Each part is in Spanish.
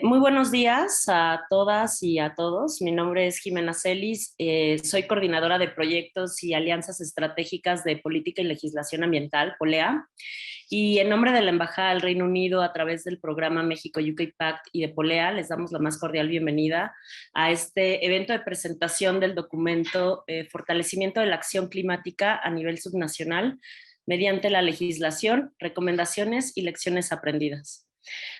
Muy buenos días a todas y a todos. Mi nombre es Jimena Celis. Soy coordinadora de proyectos y alianzas estratégicas de política y legislación ambiental, POLEA. Y en nombre de la Embajada del Reino Unido, a través del programa México-UK Pact y de POLEA, les damos la más cordial bienvenida a este evento de presentación del documento Fortalecimiento de la Acción Climática a nivel subnacional mediante la legislación, recomendaciones y lecciones aprendidas.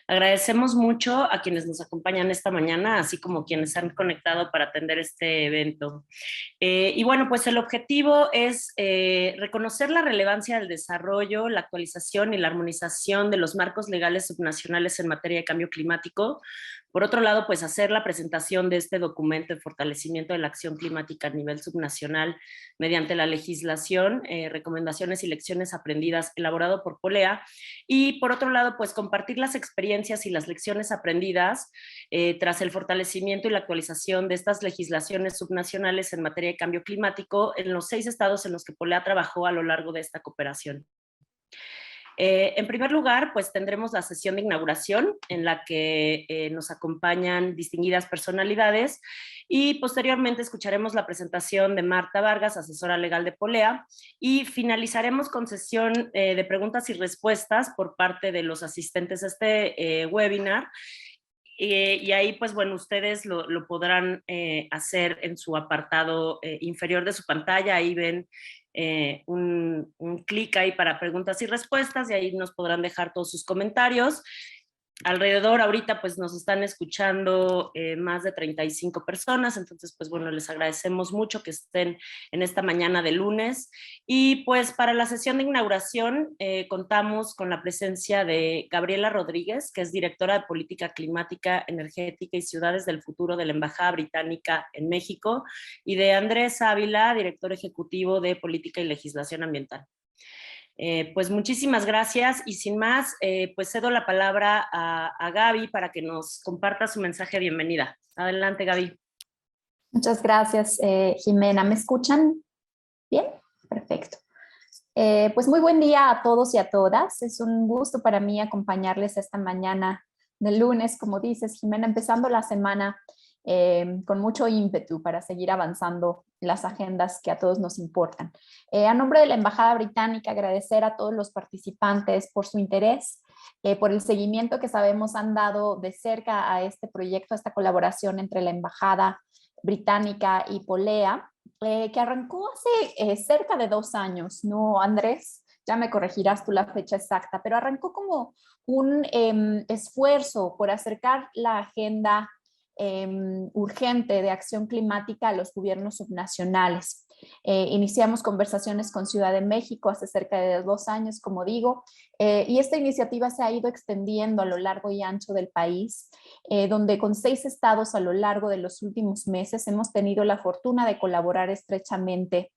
Agradecemos mucho a quienes nos acompañan esta mañana, así como quienes han conectado para atender este evento. Y bueno, pues el objetivo es reconocer la relevancia del desarrollo, la actualización y la armonización de los marcos legales subnacionales en materia de cambio climático. Por otro lado, pues hacer la presentación de este documento de fortalecimiento de la acción climática a nivel subnacional mediante la legislación, recomendaciones y lecciones aprendidas elaborado por POLEA. Y por otro lado, pues compartir las experiencias y las lecciones aprendidas tras el fortalecimiento y la actualización de estas legislaciones subnacionales en materia de cambio climático en los 6 estados en los que POLEA trabajó a lo largo de esta cooperación. En primer lugar, pues tendremos la sesión de inauguración en la que nos acompañan distinguidas personalidades y posteriormente escucharemos la presentación de Marta Vargas, asesora legal de POLEA, y finalizaremos con sesión de preguntas y respuestas por parte de los asistentes a este webinar. Y ahí, pues bueno, ustedes lo podrán hacer en su apartado inferior de su pantalla. Ahí ven un clic ahí para preguntas y respuestas y ahí nos podrán dejar todos sus comentarios. Alrededor ahorita pues nos están escuchando más de 35 personas, entonces pues bueno, les agradecemos mucho que estén en esta mañana de lunes. Y pues para la sesión de inauguración contamos con la presencia de Gabriela Rodríguez, que es directora de Política Climática, Energética y Ciudades del Futuro de la Embajada Británica en México, y de Andrés Ávila, director ejecutivo de Política y Legislación Ambiental. Pues muchísimas gracias y sin más, pues cedo la palabra a Gaby para que nos comparta su mensaje de bienvenida. Adelante, Gaby. Muchas gracias, Jimena. ¿Me escuchan bien? Perfecto. Pues muy buen día a todos y a todas. Es un gusto para mí acompañarles esta mañana de lunes, como dices, Jimena, empezando la semana con mucho ímpetu para seguir avanzando las agendas que a todos nos importan. A nombre de la Embajada Británica, agradecer a todos los participantes por su interés, por el seguimiento que sabemos han dado de cerca a este proyecto, a esta colaboración entre la Embajada Británica y POLEA, que arrancó hace cerca de 2 años, ¿no, Andrés? Ya me corregirás tú la fecha exacta, pero arrancó como un esfuerzo por acercar la agenda urgente de acción climática a los gobiernos subnacionales. Iniciamos conversaciones con Ciudad de México hace cerca de 2 años, como digo, y esta iniciativa se ha ido extendiendo a lo largo y ancho del país, donde con 6 estados a lo largo de los últimos meses hemos tenido la fortuna de colaborar estrechamente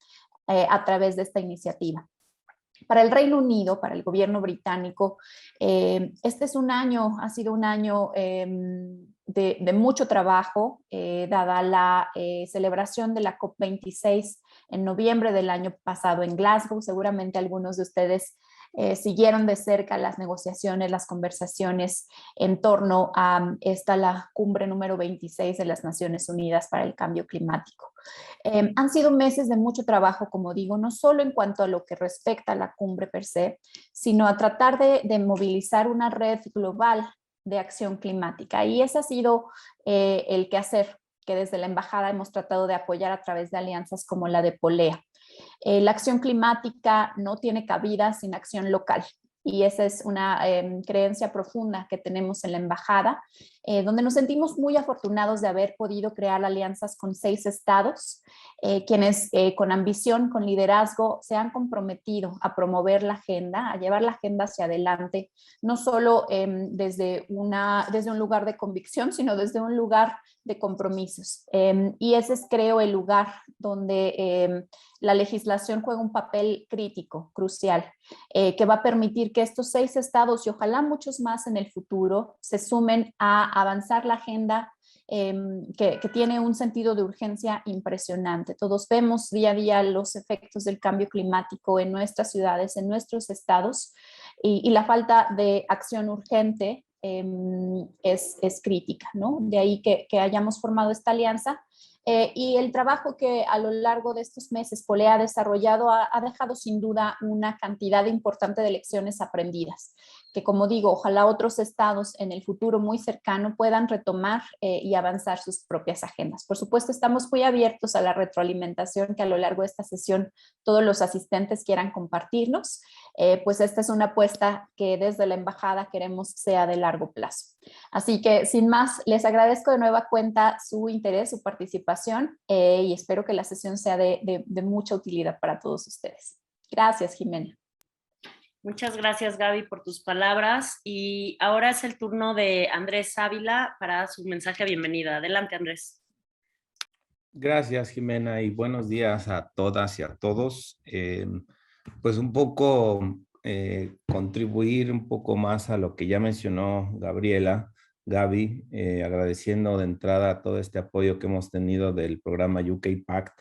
a través de esta iniciativa. Para el Reino Unido, para el gobierno británico, este es un año, ha sido un año de mucho trabajo, dada la celebración de la COP26 en noviembre del año pasado en Glasgow. Seguramente algunos de ustedes siguieron de cerca las negociaciones, las conversaciones en torno a la cumbre número 26 de las Naciones Unidas para el Cambio Climático. Han sido meses de mucho trabajo, como digo, no solo en cuanto a lo que respecta a la cumbre per se, sino a tratar de movilizar una red global de acción climática. Y ese ha sido el quehacer que desde la Embajada hemos tratado de apoyar a través de alianzas como la de POLEA. La acción climática no tiene cabida sin acción local. Y esa es una creencia profunda que tenemos en la Embajada, donde nos sentimos muy afortunados de haber podido crear alianzas con 6 estados, quienes con ambición, con liderazgo, se han comprometido a promover la agenda, a llevar la agenda hacia adelante, no solo desde un lugar de convicción, sino desde un lugar de compromisos. Y ese es, creo, el lugar donde la legislación juega un papel crítico, crucial, que va a permitir que estos 6 estados y ojalá muchos más en el futuro se sumen a avanzar la agenda que tiene un sentido de urgencia impresionante. Todos vemos día a día los efectos del cambio climático en nuestras ciudades, en nuestros estados, y la falta de acción urgente es crítica, ¿no? De ahí que hayamos formado esta alianza. Y el trabajo que a lo largo de estos meses Polea ha desarrollado ha dejado sin duda una cantidad importante de lecciones aprendidas, que como digo, ojalá otros estados en el futuro muy cercano puedan retomar y avanzar sus propias agendas. Por supuesto, estamos muy abiertos a la retroalimentación que a lo largo de esta sesión todos los asistentes quieran compartirnos, pues esta es una apuesta que desde la embajada queremos sea de largo plazo. Así que sin más, les agradezco de nueva cuenta su interés, su participación y espero que la sesión sea de mucha utilidad para todos ustedes. Gracias, Jimena. Muchas gracias, Gaby, por tus palabras. Y ahora es el turno de Andrés Ávila para su mensaje de bienvenida. Adelante, Andrés. Gracias, Jimena, y buenos días a todas y a todos. Pues un poco contribuir un poco más a lo que ya mencionó Gaby, agradeciendo de entrada todo este apoyo que hemos tenido del programa UK Pact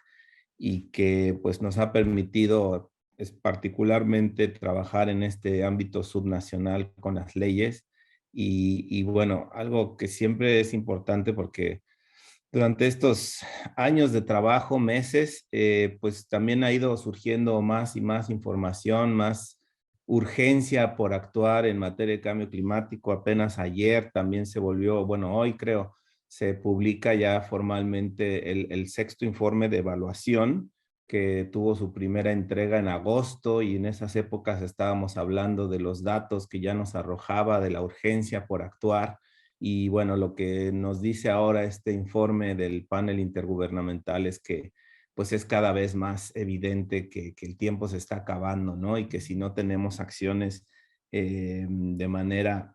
y que pues nos ha permitido particularmente trabajar en este ámbito subnacional con las leyes y bueno, algo que siempre es importante porque durante estos años de trabajo, meses, pues también ha ido surgiendo más y más información, más urgencia por actuar en materia de cambio climático. Apenas ayer también se volvió, bueno, hoy creo, se publica ya formalmente el sexto informe de evaluación que tuvo su primera entrega en agosto y en esas épocas estábamos hablando de los datos que ya nos arrojaba de la urgencia por actuar. Y bueno, lo que nos dice ahora este informe del panel intergubernamental es que pues es cada vez más evidente que el tiempo se está acabando, ¿no? Y que si no tenemos acciones de manera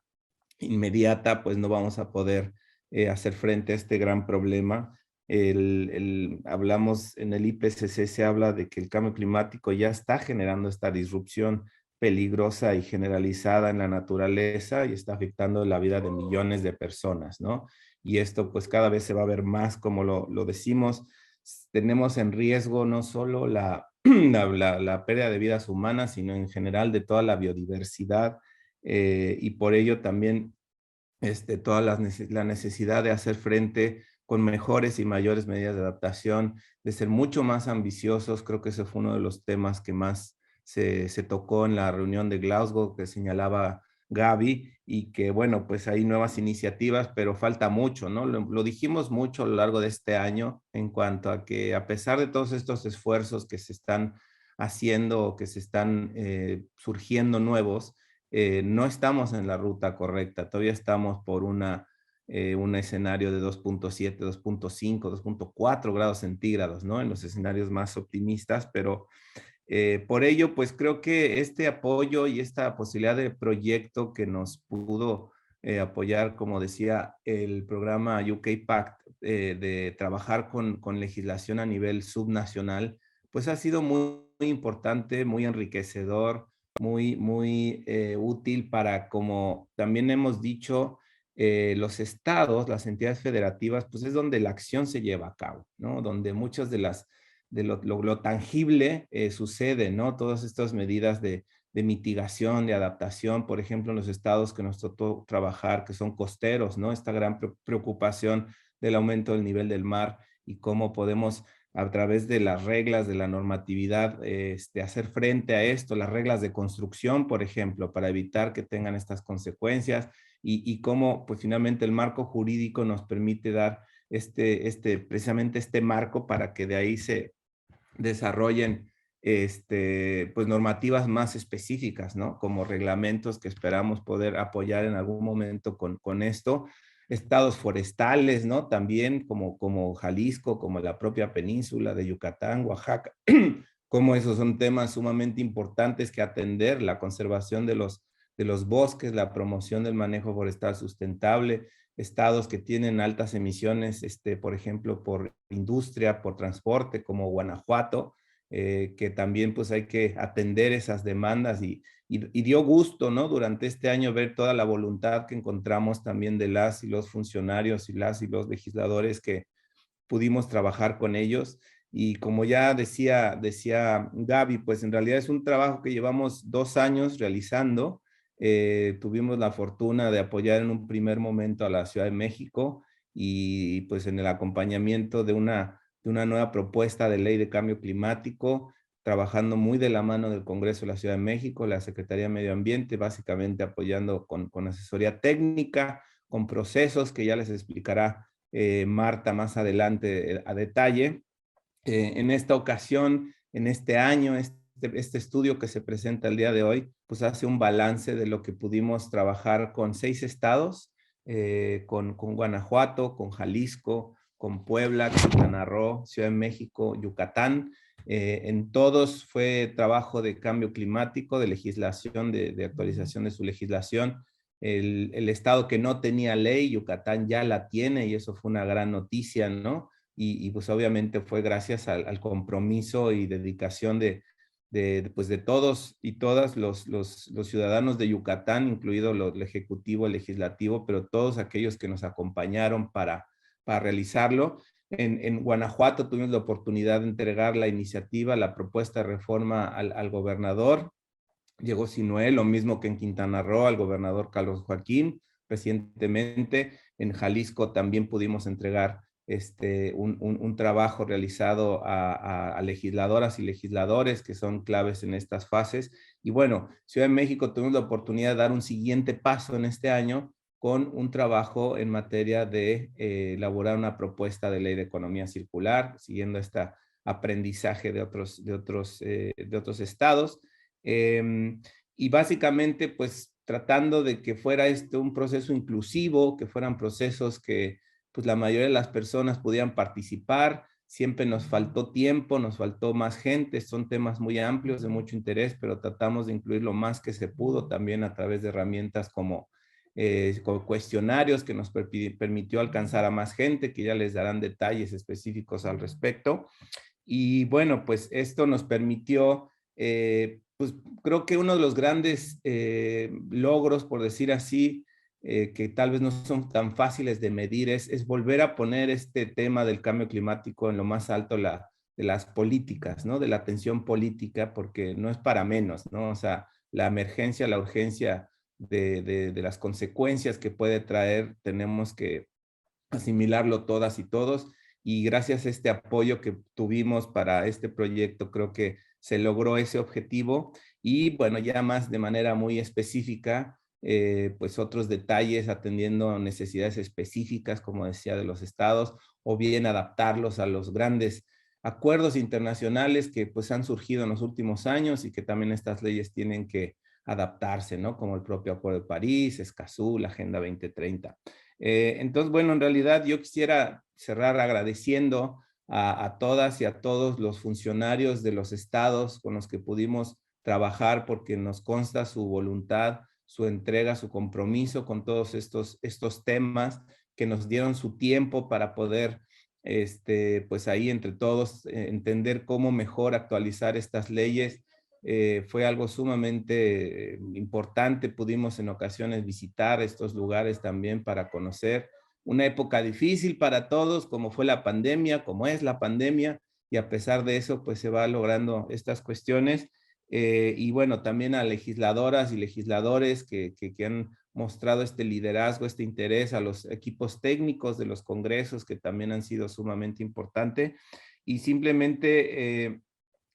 inmediata, pues no vamos a poder hacer frente a este gran problema. Hablamos en el IPCC, se habla de que el cambio climático ya está generando esta disrupción peligrosa y generalizada en la naturaleza y está afectando la vida de millones de personas, ¿no? Y esto pues cada vez se va a ver más, como lo decimos, tenemos en riesgo no solo la pérdida de vidas humanas, sino en general de toda la biodiversidad y por ello también toda la necesidad de hacer frente con mejores y mayores medidas de adaptación, de ser mucho más ambiciosos. Creo que ese fue uno de los temas que más se tocó en la reunión de Glasgow que señalaba Gaby y que bueno, pues hay nuevas iniciativas, pero falta mucho, ¿no? Lo dijimos mucho a lo largo de este año en cuanto a que a pesar de todos estos esfuerzos que se están haciendo, que se están surgiendo nuevos, no estamos en la ruta correcta, todavía estamos por un escenario de 2.7, 2.5, 2.4 grados centígrados, ¿no? En los escenarios más optimistas, pero por ello, pues creo que este apoyo y esta posibilidad de proyecto que nos pudo apoyar, como decía, el programa UK Pact, de trabajar con legislación a nivel subnacional, pues ha sido muy importante, muy enriquecedor, muy útil para, como también hemos dicho, los estados, las entidades federativas, pues es donde la acción se lleva a cabo, ¿no? Donde muchas de lo tangible sucede, ¿no? Todas estas medidas de mitigación, de adaptación, por ejemplo, en los estados que nos tocó trabajar, que son costeros, ¿no? Esta gran preocupación del aumento del nivel del mar y cómo podemos a través de las reglas de la normatividad hacer frente a esto, las reglas de construcción, por ejemplo, para evitar que tengan estas consecuencias y cómo pues finalmente el marco jurídico nos permite dar precisamente este marco para que de ahí se desarrollen pues normativas más específicas, ¿no? Como reglamentos que esperamos poder apoyar en algún momento con esto. Estados forestales, ¿no? También como Jalisco, como la propia península de Yucatán, Oaxaca, como esos son temas sumamente importantes que atender, la conservación de los bosques, la promoción del manejo forestal sustentable, estados que tienen altas emisiones, por ejemplo, por industria, por transporte, como Guanajuato, que también pues hay que atender esas demandas y dio gusto, ¿no? Durante este año ver toda la voluntad que encontramos también de las y los funcionarios y las y los legisladores que pudimos trabajar con ellos. Y como ya decía Gaby, pues en realidad es un trabajo que llevamos 2 años realizando Tuvimos la fortuna de apoyar en un primer momento a la Ciudad de México y pues en el acompañamiento de una nueva propuesta de ley de cambio climático, trabajando muy de la mano del Congreso de la Ciudad de México, la Secretaría de Medio Ambiente, básicamente apoyando con asesoría técnica, con procesos que ya les explicará Marta más adelante a detalle. En esta ocasión, en este año, este estudio que se presenta el día de hoy, pues hace un balance de lo que pudimos trabajar con 6 estados, con Guanajuato, con Jalisco, con Puebla, Quintana Roo, Ciudad de México, Yucatán. En todos fue trabajo de cambio climático, de legislación, de actualización de su legislación. El estado que no tenía ley, Yucatán ya la tiene y eso fue una gran noticia, ¿no? Y pues obviamente fue gracias al compromiso y dedicación pues de todos y todas los ciudadanos de Yucatán, incluido el ejecutivo, el legislativo, pero todos aquellos que nos acompañaron para realizarlo. En Guanajuato tuvimos la oportunidad de entregar la iniciativa, la propuesta de reforma al gobernador. Llegó Sinué, lo mismo que en Quintana Roo, al gobernador Carlos Joaquín, recientemente. En Jalisco también pudimos entregar un trabajo realizado a legisladoras y legisladores que son claves en estas fases. Y bueno, Ciudad de México tuvimos la oportunidad de dar un siguiente paso en este año con un trabajo en materia de elaborar una propuesta de ley de economía circular, siguiendo este aprendizaje de otros estados. Y básicamente, pues tratando de que fuera un proceso inclusivo, que fueran procesos que pues la mayoría de las personas pudieran participar. Siempre nos faltó tiempo, nos faltó más gente, son temas muy amplios, de mucho interés, pero tratamos de incluir lo más que se pudo también a través de herramientas como cuestionarios que nos permitió alcanzar a más gente, que ya les darán detalles específicos al respecto. Y bueno, pues esto nos permitió, pues creo que uno de los grandes logros, por decir así, que tal vez no son tan fáciles de medir, es volver a poner este tema del cambio climático en lo más alto de las políticas, ¿no? De la atención política, porque no es para menos, ¿no? O sea, la emergencia, la urgencia de las consecuencias que puede traer, tenemos que asimilarlo todas y todos. Y gracias a este apoyo que tuvimos para este proyecto, creo que se logró ese objetivo. Y bueno, ya más de manera muy específica, pues otros detalles atendiendo necesidades específicas, como decía, de los estados, o bien adaptarlos a los grandes acuerdos internacionales que pues han surgido en los últimos años y que también estas leyes tienen que adaptarse, ¿no? Como el propio Acuerdo de París, Escazú, la Agenda 2030. Entonces, bueno, en realidad yo quisiera cerrar agradeciendo a todas y a todos los funcionarios de los estados con los que pudimos trabajar, porque nos consta su voluntad, su entrega, su compromiso con todos estos temas, que nos dieron su tiempo para poder, pues ahí entre todos, entender cómo mejor actualizar estas leyes. Fue algo sumamente importante. Pudimos en ocasiones visitar estos lugares también para conocer una época difícil para todos, como fue la pandemia, como es la pandemia, y a pesar de eso, pues se va logrando estas cuestiones. Y bueno, también a legisladoras y legisladores que han mostrado este liderazgo, este interés, a los equipos técnicos de los congresos, que también han sido sumamente importantes. Y simplemente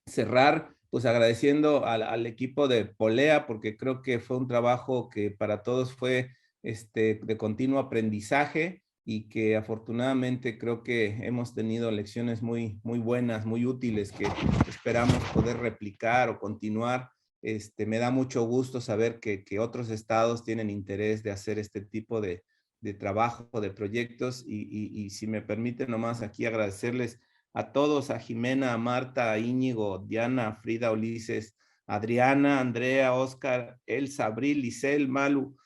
cerrar pues agradeciendo al equipo de Polea, porque creo que fue un trabajo que para todos fue de continuo aprendizaje y que afortunadamente creo que hemos tenido lecciones muy buenas, muy útiles, que esperamos poder replicar o continuar. Me da mucho gusto saber que otros estados tienen interés de hacer este tipo de trabajo, de proyectos, y si me permite nomás aquí agradecerles a todos, a Jimena, a Marta, a Íñigo, Diana, a Frida, Ulises, Adriana, Andrea, Oscar, Elsa, Abril, Lisel, Maru,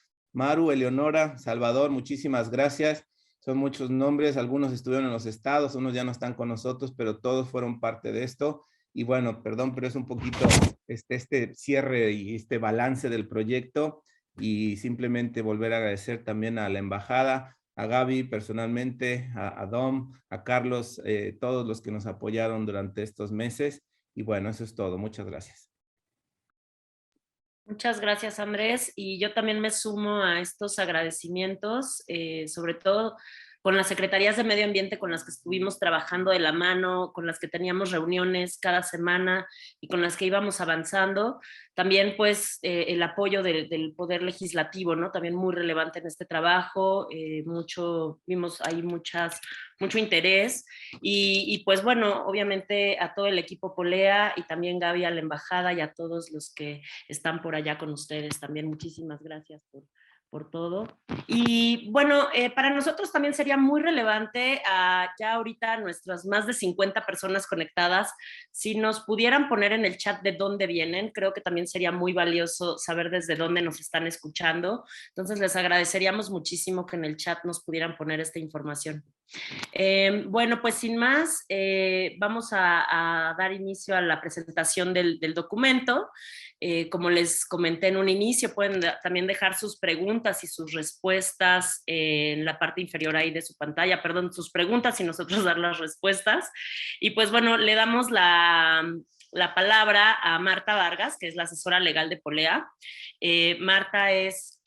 Eleonora, Salvador, muchísimas gracias. Son muchos nombres, algunos estuvieron en los estados, unos ya no están con nosotros, pero todos fueron parte de esto. Y bueno, perdón, pero es un poquito este cierre y este balance del proyecto, y simplemente volver a agradecer también a la embajada, a Gaby personalmente, a Dom, a Carlos, todos los que nos apoyaron durante estos meses. Y bueno, eso es todo. Muchas gracias. Muchas gracias, Andrés. Y yo también me sumo a estos agradecimientos, sobre todo con las secretarías de Medio Ambiente con las que estuvimos trabajando de la mano, con las que teníamos reuniones cada semana y con las que íbamos avanzando. También, pues, el apoyo del Poder Legislativo, ¿no? También muy relevante en este trabajo. Vimos ahí mucho interés. Pues bueno, obviamente a todo el equipo Polea y también Gaby a la embajada y a todos los que están por allá con ustedes también. Muchísimas gracias por todo. Y bueno, para nosotros también sería muy relevante, ya ahorita nuestras más de 50 personas conectadas, si nos pudieran poner en el chat de dónde vienen, creo que también sería muy valioso saber desde dónde nos están escuchando. Entonces les agradeceríamos muchísimo que en el chat nos pudieran poner esta información. Bueno, pues sin más, vamos a dar inicio a la presentación del documento. Como les comenté en un inicio, pueden también dejar sus preguntas y sus respuestas en la parte inferior ahí de su pantalla, perdón, sus preguntas y nosotros dar las respuestas. Y pues bueno, le damos la palabra a Marta Vargas, que es la asesora legal de Polea. Marta es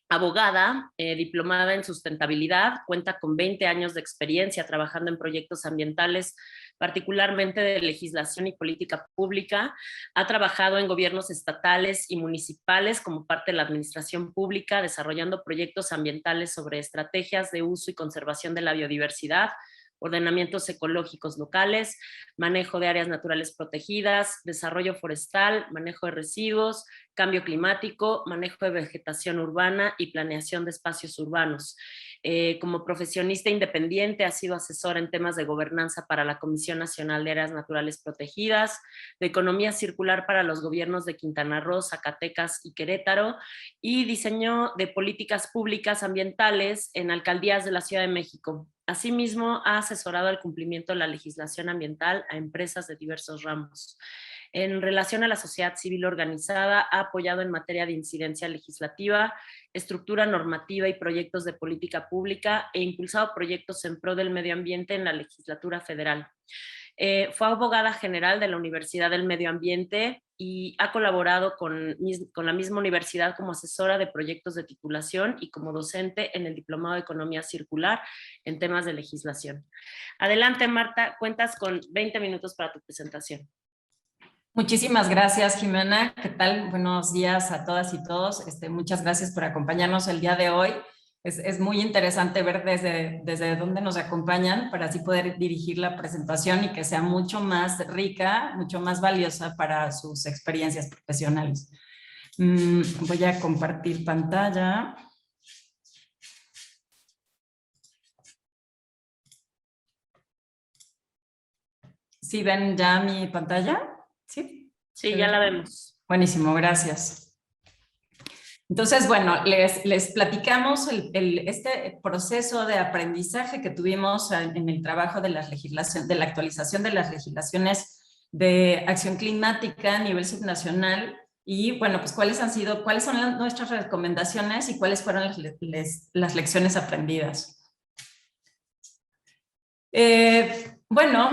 abogada, diplomada en sustentabilidad, cuenta con 20 años de experiencia trabajando en proyectos ambientales, particularmente de legislación y política pública. Ha trabajado en gobiernos estatales y municipales como parte de la administración pública, desarrollando proyectos ambientales sobre estrategias de uso y conservación de la biodiversidad, ordenamientos ecológicos locales, manejo de áreas naturales protegidas, desarrollo forestal, manejo de residuos, cambio climático, manejo de vegetación urbana y planeación de espacios urbanos. Como profesionista independiente ha sido asesora en temas de gobernanza para la Comisión Nacional de Áreas Naturales Protegidas, de economía circular para los gobiernos de Quintana Roo, Zacatecas y Querétaro, y diseño de políticas públicas ambientales en alcaldías de la Ciudad de México. Asimismo, ha asesorado el cumplimiento de la legislación ambiental a empresas de diversos ramos. En relación a la sociedad civil organizada, ha apoyado en materia de incidencia legislativa, estructura normativa y proyectos de política pública e impulsado proyectos en pro del medio ambiente en la legislatura federal. Fue abogada general de la Universidad del Medio Ambiente y ha colaborado con la misma universidad como asesora de proyectos de titulación y como docente en el Diplomado de Economía Circular en temas de legislación. Adelante, Marta, cuentas con 20 minutos para tu presentación. Muchísimas gracias, Jimena. ¿Qué tal? Buenos días a todas y todos. Muchas gracias por acompañarnos el día de hoy. Es muy interesante ver desde dónde nos acompañan para así poder dirigir la presentación y que sea mucho más rica, mucho más valiosa para sus experiencias profesionales. Voy a compartir pantalla. ¿Sí ven ya mi pantalla? Sí, ya la vemos. Buenísimo, gracias. Entonces, bueno, les platicamos este proceso de aprendizaje que tuvimos en el trabajo de la actualización de las legislaciones de acción climática a nivel subnacional y, bueno, pues cuáles son nuestras recomendaciones y cuáles fueron las lecciones aprendidas. Bueno,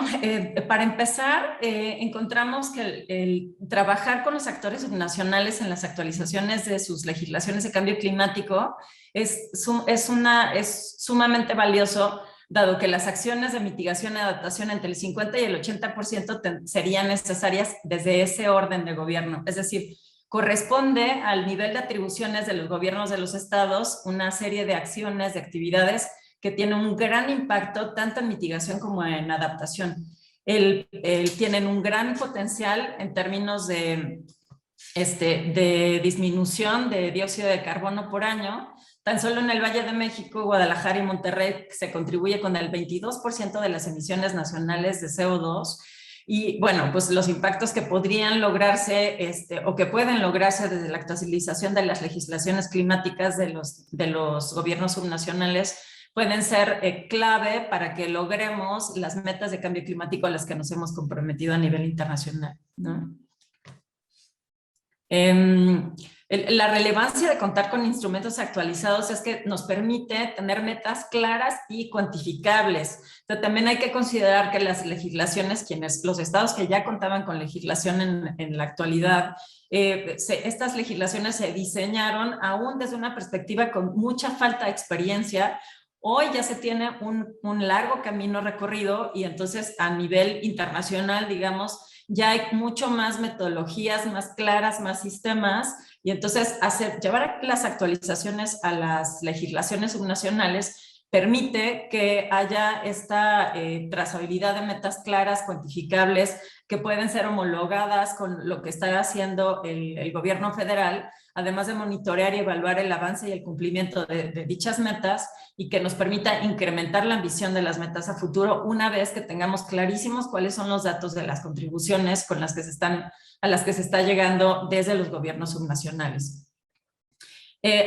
para empezar, encontramos que el trabajar con los actores subnacionales en las actualizaciones de sus legislaciones de cambio climático es sumamente valioso, dado que las acciones de mitigación y adaptación entre el 50 y el 80% serían necesarias desde ese orden de gobierno. Es decir, corresponde al nivel de atribuciones de los gobiernos de los estados una serie de acciones, de actividades que tiene un gran impacto tanto en mitigación como en adaptación. Tienen un gran potencial en términos de disminución de dióxido de carbono por año. Tan solo en el Valle de México, Guadalajara y Monterrey se contribuye con el 22% de las emisiones nacionales de CO2. Y bueno, pues los impactos que podrían lograrse o que pueden lograrse desde la actualización de las legislaciones climáticas de los gobiernos subnacionales pueden ser clave para que logremos las metas de cambio climático a las que nos hemos comprometido a nivel internacional, ¿no? La relevancia de contar con instrumentos actualizados es que nos permite tener metas claras y cuantificables. Pero también hay que considerar que las legislaciones, los estados que ya contaban con legislación en la actualidad, estas legislaciones se diseñaron aún desde una perspectiva con mucha falta de experiencia. Hoy ya se tiene un largo camino recorrido y entonces a nivel internacional, digamos, ya hay mucho más metodologías, más claras, más sistemas, y entonces llevar las actualizaciones a las legislaciones subnacionales permite que haya esta trazabilidad de metas claras, cuantificables, que pueden ser homologadas con lo que está haciendo el gobierno federal, además de monitorear y evaluar el avance y el cumplimiento de dichas metas, y que nos permita incrementar la ambición de las metas a futuro una vez que tengamos clarísimos cuáles son los datos de las contribuciones a las que se está llegando desde los gobiernos subnacionales.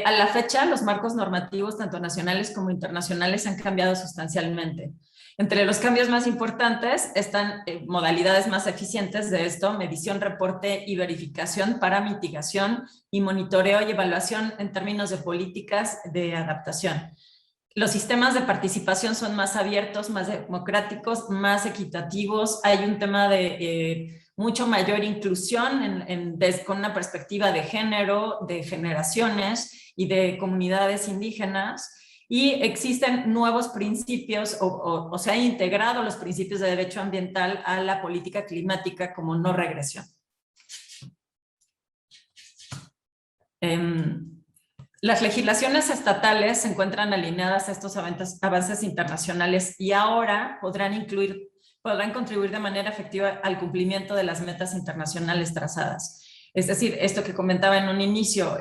A la fecha, los marcos normativos, tanto nacionales como internacionales, han cambiado sustancialmente. Entre los cambios más importantes están modalidades más eficientes de esto: medición, reporte y verificación para mitigación, y monitoreo y evaluación en términos de políticas de adaptación. Los sistemas de participación son más abiertos, más democráticos, más equitativos. Hay un tema de mucho mayor inclusión con una perspectiva de género, de generaciones y de comunidades indígenas. Y existen nuevos principios, o se han integrado los principios de derecho ambiental a la política climática como no regresión. Las legislaciones estatales se encuentran alineadas a estos avances internacionales y ahora podrán contribuir de manera efectiva al cumplimiento de las metas internacionales trazadas. Es decir, esto que comentaba en un inicio,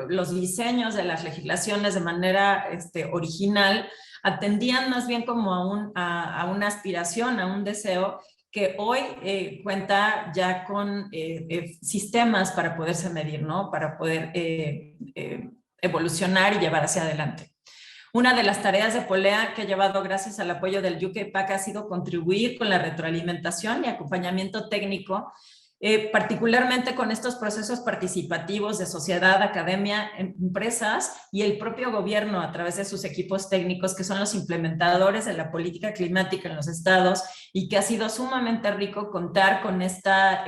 los diseños de las legislaciones de manera original atendían más bien como a una aspiración, a un deseo, que hoy cuenta ya con sistemas para poderse medir, ¿no? Para poder evolucionar y llevar hacia adelante. Una de las tareas de Polea que ha llevado gracias al apoyo del UK-PAC ha sido contribuir con la retroalimentación y acompañamiento técnico, particularmente con estos procesos participativos de sociedad, academia, empresas y el propio gobierno a través de sus equipos técnicos, que son los implementadores de la política climática en los estados, y que ha sido sumamente rico contar con esta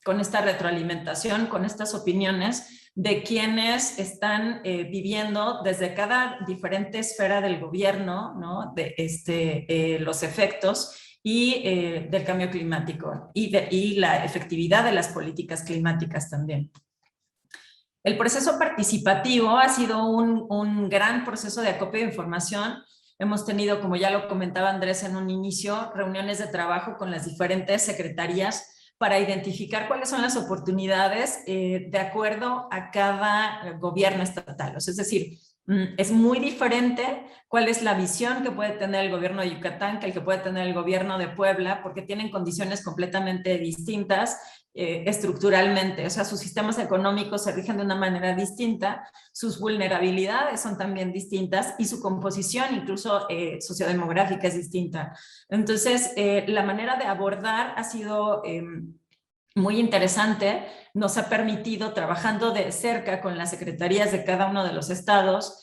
retroalimentación, con estas opiniones de quienes están viviendo desde cada diferente esfera del gobierno, ¿no? Los efectos del cambio climático y la efectividad de las políticas climáticas también. El proceso participativo ha sido un gran proceso de acopio de información. Hemos tenido, como ya lo comentaba Andrés en un inicio, reuniones de trabajo con las diferentes secretarías para identificar cuáles son las oportunidades de acuerdo a cada gobierno estatal. O sea, es decir, es muy diferente cuál es la visión que puede tener el gobierno de Yucatán que el que puede tener el gobierno de Puebla, porque tienen condiciones completamente distintas estructuralmente. O sea, sus sistemas económicos se rigen de una manera distinta, sus vulnerabilidades son también distintas y su composición incluso sociodemográfica es distinta. Entonces, la manera de abordar ha sido muy interesante. Nos ha permitido, trabajando de cerca con las secretarías de cada uno de los estados,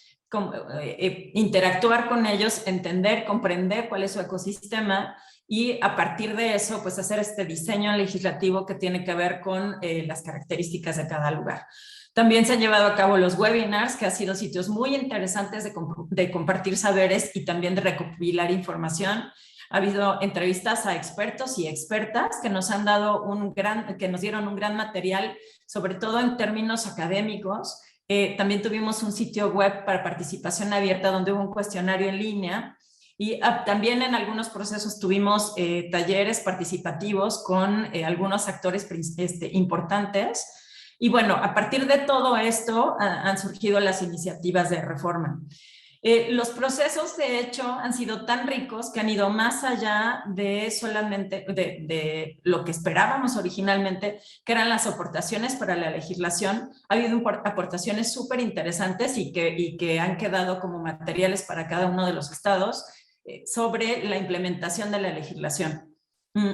interactuar con ellos, entender, comprender cuál es su ecosistema, y a partir de eso, pues hacer este diseño legislativo que tiene que ver con las características de cada lugar. También se han llevado a cabo los webinars, que han sido sitios muy interesantes de compartir saberes y también de recopilar información. Ha habido entrevistas a expertos y expertas que nos han dado que nos dieron un gran material, sobre todo en términos académicos. También tuvimos un sitio web para participación abierta donde hubo un cuestionario en línea, y también en algunos procesos tuvimos talleres participativos con algunos actores importantes. Y bueno, a partir de todo esto han surgido las iniciativas de reforma. Los procesos, de hecho, han sido tan ricos que han ido más allá de solamente de lo que esperábamos originalmente, que eran las aportaciones para la legislación. Ha habido aportaciones súper interesantes y que han quedado como materiales para cada uno de los estados sobre la implementación de la legislación.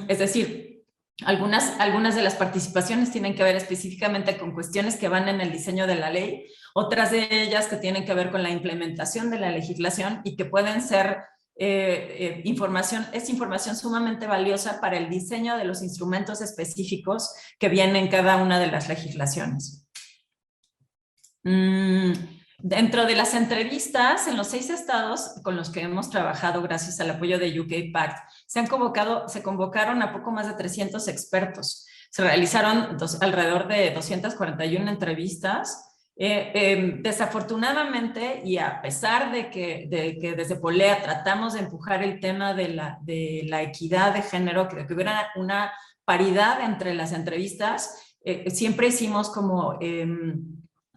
Es decir, Algunas de las participaciones tienen que ver específicamente con cuestiones que van en el diseño de la ley, otras de ellas que tienen que ver con la implementación de la legislación y que pueden ser información sumamente valiosa para el diseño de los instrumentos específicos que vienen en cada una de las legislaciones. Dentro de las entrevistas, en los 6 estados con los que hemos trabajado gracias al apoyo de UK Pact, se convocaron a poco más de 300 expertos. Se realizaron alrededor de 241 entrevistas. Desafortunadamente, y a pesar de que desde Polea tratamos de empujar el tema de la equidad de género, que hubiera una paridad entre las entrevistas, siempre hicimos como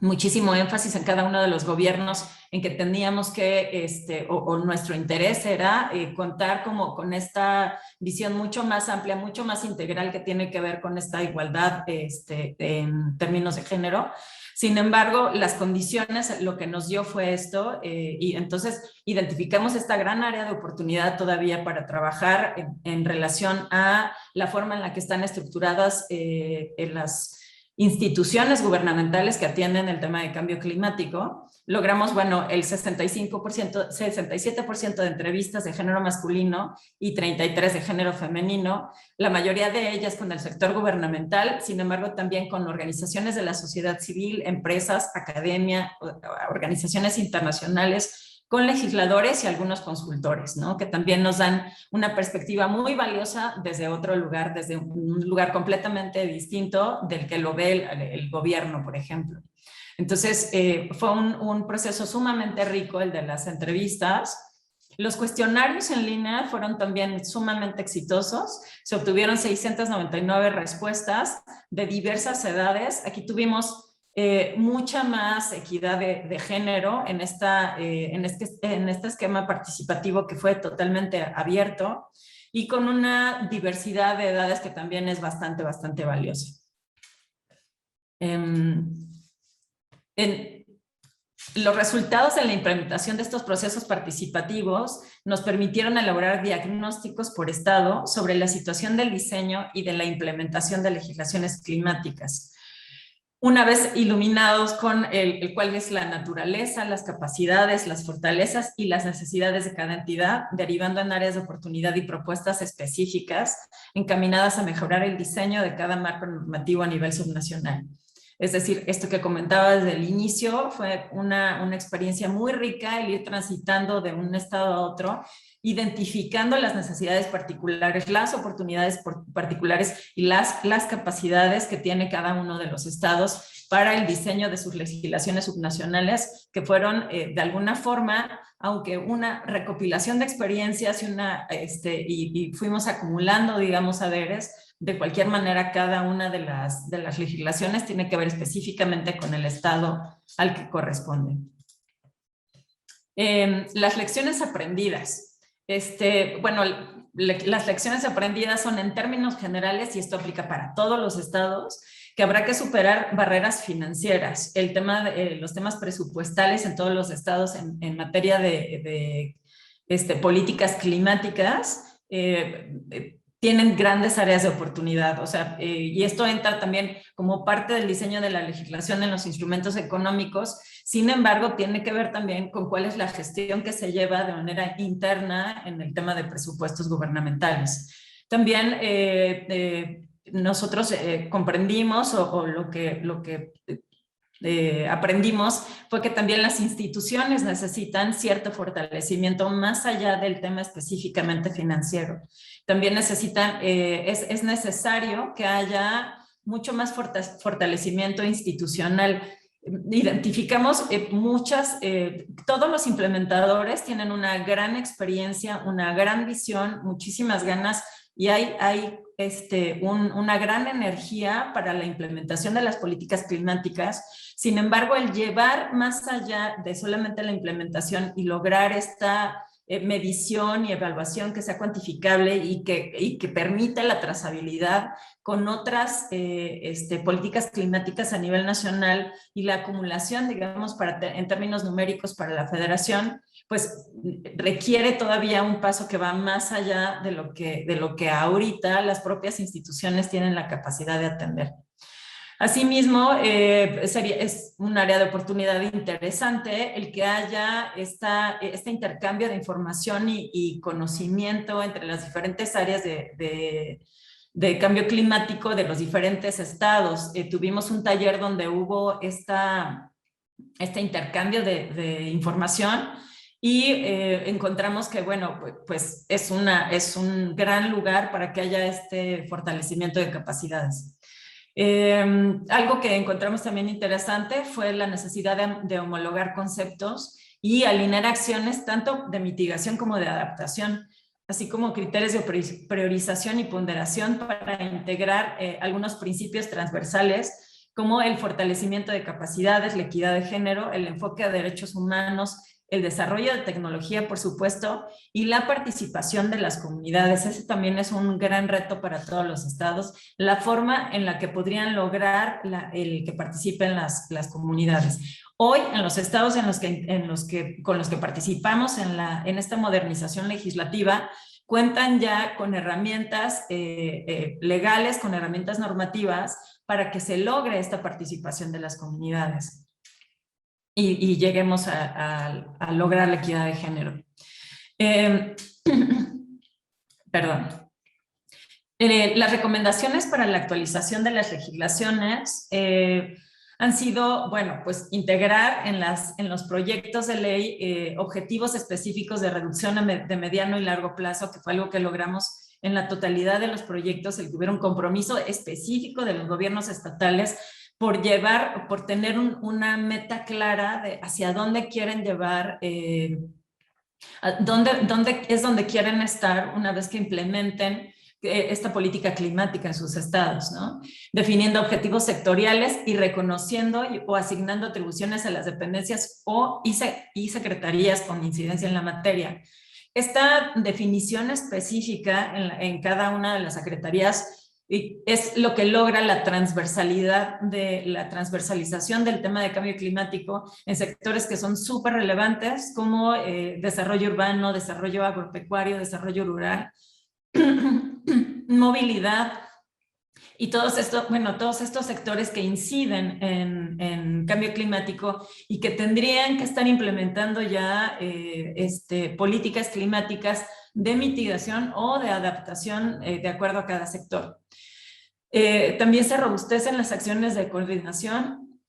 muchísimo énfasis en cada uno de los gobiernos en que teníamos que, o nuestro interés era contar como con esta visión mucho más amplia, mucho más integral que tiene que ver con esta igualdad en términos de género. Sin embargo, las condiciones lo que nos dio fue esto y entonces identificamos esta gran área de oportunidad todavía para trabajar en relación a la forma en la que están estructuradas en las instituciones gubernamentales que atienden el tema de cambio climático. Logramos, bueno, el 67% de entrevistas de género masculino y 33% de género femenino, la mayoría de ellas con el sector gubernamental, sin embargo también con organizaciones de la sociedad civil, empresas, academia, organizaciones internacionales, con legisladores y algunos consultores, ¿no? Que también nos dan una perspectiva muy valiosa desde otro lugar, desde un lugar completamente distinto del que lo ve el gobierno, por ejemplo. Entonces, fue un proceso sumamente rico el de las entrevistas. Los cuestionarios en línea fueron también sumamente exitosos. Se obtuvieron 699 respuestas de diversas edades. Aquí tuvimos mucha más equidad de género en este esquema participativo que fue totalmente abierto y con una diversidad de edades que también es bastante valiosa. Los resultados de la implementación de estos procesos participativos nos permitieron elaborar diagnósticos por estado sobre la situación del diseño y de la implementación de legislaciones climáticas. Una vez iluminados con cuál es la naturaleza, las capacidades, las fortalezas y las necesidades de cada entidad, derivando en áreas de oportunidad y propuestas específicas encaminadas a mejorar el diseño de cada marco normativo a nivel subnacional. Es decir, esto que comentaba desde el inicio fue una experiencia muy rica el ir transitando de un estado a otro, identificando las necesidades particulares, las oportunidades particulares y las capacidades que tiene cada uno de los estados para el diseño de sus legislaciones subnacionales, que fueron de alguna forma, aunque una recopilación de experiencias y fuimos acumulando, digamos, saberes. De cualquier manera, cada una de las legislaciones tiene que ver específicamente con el estado al que corresponde. Las lecciones aprendidas. Bueno, las lecciones aprendidas son en términos generales, y esto aplica para todos los estados, que habrá que superar barreras financieras. El tema los temas presupuestales en todos los estados en materia de políticas climáticas tienen grandes áreas de oportunidad, o sea, y esto entra también como parte del diseño de la legislación en los instrumentos económicos. Sin embargo, tiene que ver también con cuál es la gestión que se lleva de manera interna en el tema de presupuestos gubernamentales. También nosotros comprendimos o lo que aprendimos fue que también las instituciones necesitan cierto fortalecimiento más allá del tema específicamente financiero. También necesitan, es necesario que haya mucho más fortalecimiento institucional. Identificamos todos los implementadores tienen una gran experiencia, una gran visión, muchísimas ganas, y hay una gran energía para la implementación de las políticas climáticas. Sin embargo, el llevar más allá de solamente la implementación y lograr esta medición y evaluación que sea cuantificable y que permita la trazabilidad con otras políticas climáticas a nivel nacional y la acumulación, digamos, en términos numéricos para la federación, pues requiere todavía un paso que va más allá de lo que ahorita las propias instituciones tienen la capacidad de atender. Asimismo, es un área de oportunidad interesante el que haya este intercambio de información y conocimiento entre las diferentes áreas de cambio climático de los diferentes estados. Tuvimos un taller donde hubo este intercambio de información y encontramos que, bueno, pues es un gran lugar para que haya este fortalecimiento de capacidades. Algo que encontramos también interesante fue la necesidad de homologar conceptos y alinear acciones tanto de mitigación como de adaptación, así como criterios de priorización y ponderación para integrar algunos principios transversales como el fortalecimiento de capacidades, la equidad de género, el enfoque a derechos humanos, el desarrollo de tecnología, por supuesto, y la participación de las comunidades. Ese también es un gran reto para todos los estados, la forma en la que podrían lograr el que participen las comunidades. Hoy, en los estados con los que participamos en esta modernización legislativa, cuentan ya con herramientas legales, con herramientas normativas para que se logre esta participación de las comunidades y lleguemos a lograr la equidad de género. Perdón. Las recomendaciones para la actualización de las legislaciones han sido, bueno, pues integrar en los proyectos de ley objetivos específicos de reducción de mediano y largo plazo, que fue algo que logramos en la totalidad de los proyectos, el que hubiera un compromiso específico de los gobiernos estatales por tener una meta clara de hacia dónde quieren llevar, dónde quieren estar una vez que implementen esta política climática en sus estados, ¿no? Definiendo objetivos sectoriales y reconociendo o asignando atribuciones a las dependencias y secretarías con incidencia en la materia. Esta definición específica en cada una de las secretarías es lo que logra la transversalización del tema de cambio climático en sectores que son súper relevantes como desarrollo urbano, desarrollo agropecuario, desarrollo rural, movilidad y todos estos sectores que inciden en cambio climático y que tendrían que estar implementando ya políticas climáticas de mitigación o de adaptación de acuerdo a cada sector. También se robustecen las acciones de coordinación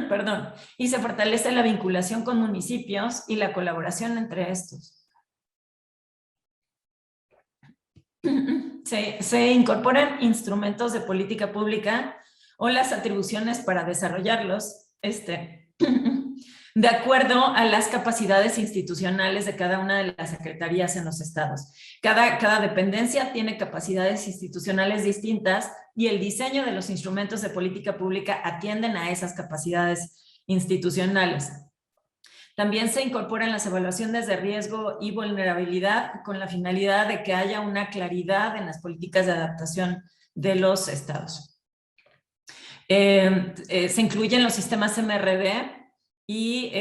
perdón, y se fortalece la vinculación con municipios y la colaboración entre estos. Se incorporan instrumentos de política pública o las atribuciones para desarrollarlos de acuerdo a las capacidades institucionales de cada una de las secretarías en los estados. Cada dependencia tiene capacidades institucionales distintas y el diseño de los instrumentos de política pública atienden a esas capacidades institucionales. También se incorporan las evaluaciones de riesgo y vulnerabilidad con la finalidad de que haya una claridad en las políticas de adaptación de los estados. Se incluyen los sistemas MRV y,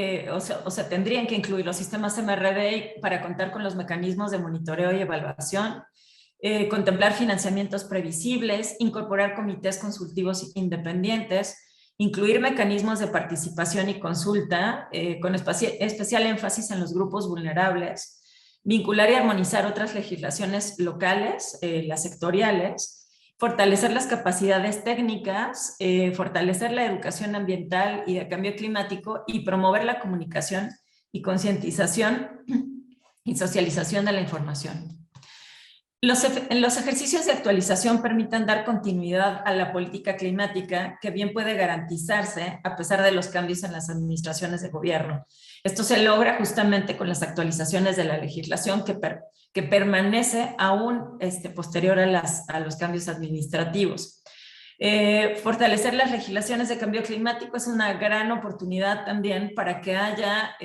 tendrían que incluir los sistemas MRV para contar con los mecanismos de monitoreo y evaluación, contemplar financiamientos previsibles, incorporar comités consultivos independientes, incluir mecanismos de participación y consulta, con especial énfasis en los grupos vulnerables, vincular y armonizar otras legislaciones locales, las sectoriales, fortalecer las capacidades técnicas, fortalecer la educación ambiental y de cambio climático y promover la comunicación y concientización y socialización de la información. Los ejercicios de actualización permiten dar continuidad a la política climática que bien puede garantizarse a pesar de los cambios en las administraciones de gobierno. Esto se logra justamente con las actualizaciones de la legislación que permanece aún posterior a los cambios administrativos. Fortalecer las legislaciones de cambio climático es una gran oportunidad también para que haya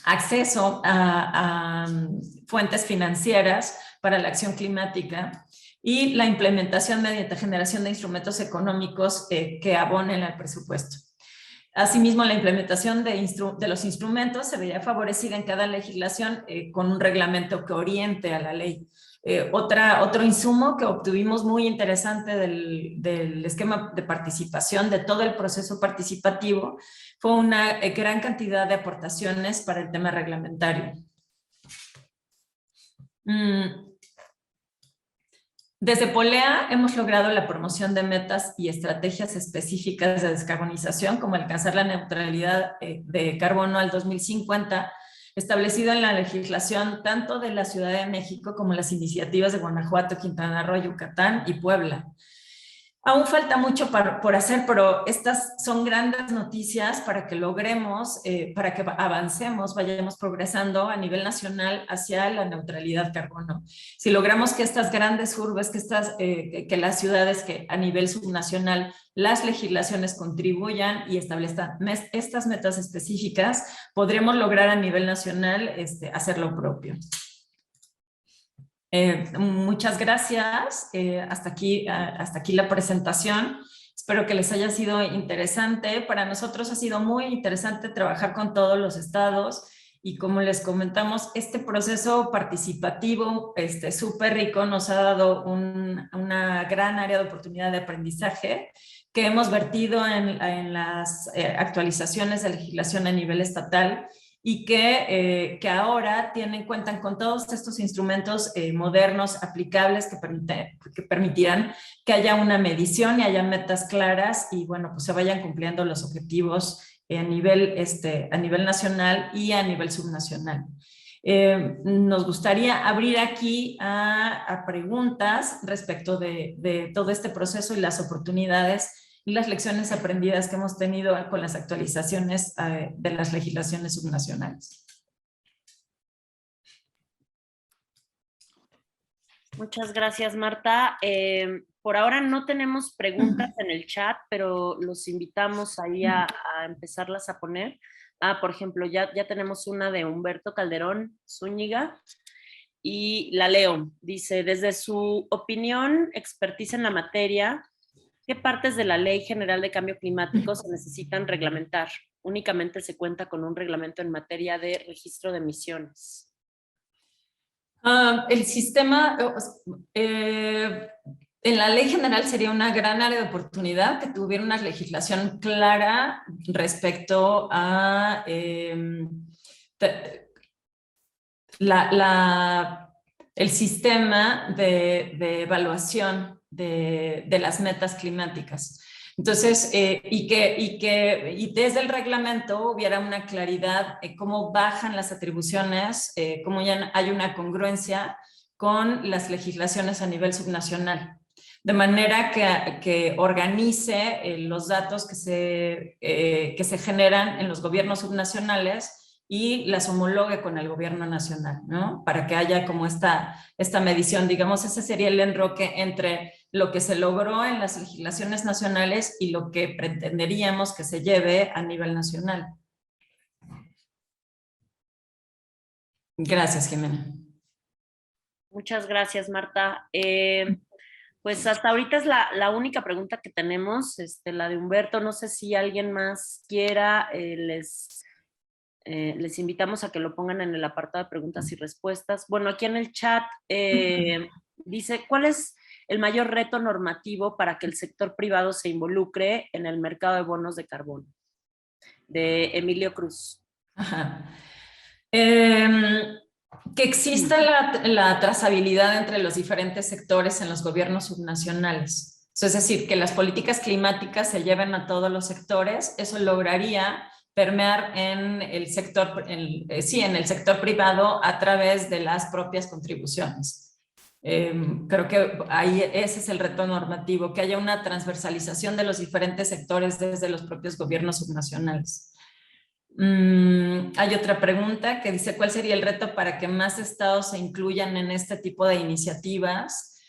acceso a fuentes financieras para la acción climática y la implementación mediante generación de instrumentos económicos que abonen al presupuesto. Asimismo, la implementación de los instrumentos se vería favorecida en cada legislación con un reglamento que oriente a la ley. Otro insumo que obtuvimos muy interesante del esquema de participación, de todo el proceso participativo, fue una gran cantidad de aportaciones para el tema reglamentario. Desde Polea hemos logrado la promoción de metas y estrategias específicas de descarbonización, como alcanzar la neutralidad de carbono al 2050, establecido en la legislación tanto de la Ciudad de México como las iniciativas de Guanajuato, Quintana Roo, Yucatán y Puebla. Aún falta mucho por hacer, pero estas son grandes noticias para que logremos, para que avancemos, vayamos progresando a nivel nacional hacia la neutralidad carbono. Si logramos que estas grandes urbes, que las ciudades, que a nivel subnacional las legislaciones contribuyan y establezcan estas metas específicas, podremos lograr a nivel nacional hacer lo propio. Muchas gracias. Hasta aquí la presentación. Espero que les haya sido interesante. Para nosotros ha sido muy interesante trabajar con todos los estados y, como les comentamos, este proceso participativo súper rico nos ha dado una gran área de oportunidad de aprendizaje que hemos vertido en las actualizaciones de legislación a nivel estatal, y que ahora cuentan con todos estos instrumentos modernos, aplicables, que permitirán que haya una medición y haya metas claras y, bueno, pues se vayan cumpliendo los objetivos a nivel nacional y a nivel subnacional. Nos gustaría abrir aquí a preguntas respecto de todo este proceso y las oportunidades y las lecciones aprendidas que hemos tenido con las actualizaciones de las legislaciones subnacionales. Muchas gracias, Marta. Por ahora no tenemos preguntas en el chat, pero los invitamos ahí a empezarlas a poner. Por ejemplo, ya tenemos una de Humberto Calderón Zúñiga y la leo. Dice, desde su opinión, expertise en la materia, ¿qué partes de la Ley General de Cambio Climático se necesitan reglamentar? Únicamente se cuenta con un reglamento en materia de registro de emisiones. El sistema, en la Ley General sería una gran área de oportunidad que tuviera una legislación clara respecto a el sistema de evaluación de las metas climáticas. Entonces, y desde el reglamento hubiera una claridad cómo bajan las atribuciones, cómo ya hay una congruencia con las legislaciones a nivel subnacional, de manera que organice los datos que se generan en los gobiernos subnacionales y las homologue con el gobierno nacional, ¿no? Para que haya como esta medición, digamos, ese sería el enroque entre lo que se logró en las legislaciones nacionales y lo que pretenderíamos que se lleve a nivel nacional. Gracias, Jimena. Muchas gracias, Marta. Pues hasta ahorita es la única pregunta que tenemos, la de Humberto. No sé si alguien más quiera, les invitamos a que lo pongan en el apartado de preguntas y respuestas. Bueno, aquí en el chat dice, ¿cuál es el mayor reto normativo para que el sector privado se involucre en el mercado de bonos de carbono? De Emilio Cruz. Ajá. Que exista la trazabilidad entre los diferentes sectores en los gobiernos subnacionales. Es decir, que las políticas climáticas se lleven a todos los sectores. Eso lograría permear en el sector, en el sector privado a través de las propias contribuciones. Creo que ahí ese es el reto normativo, que haya una transversalización de los diferentes sectores desde los propios gobiernos subnacionales. Hay otra pregunta que dice, ¿cuál sería el reto para que más estados se incluyan en este tipo de iniciativas?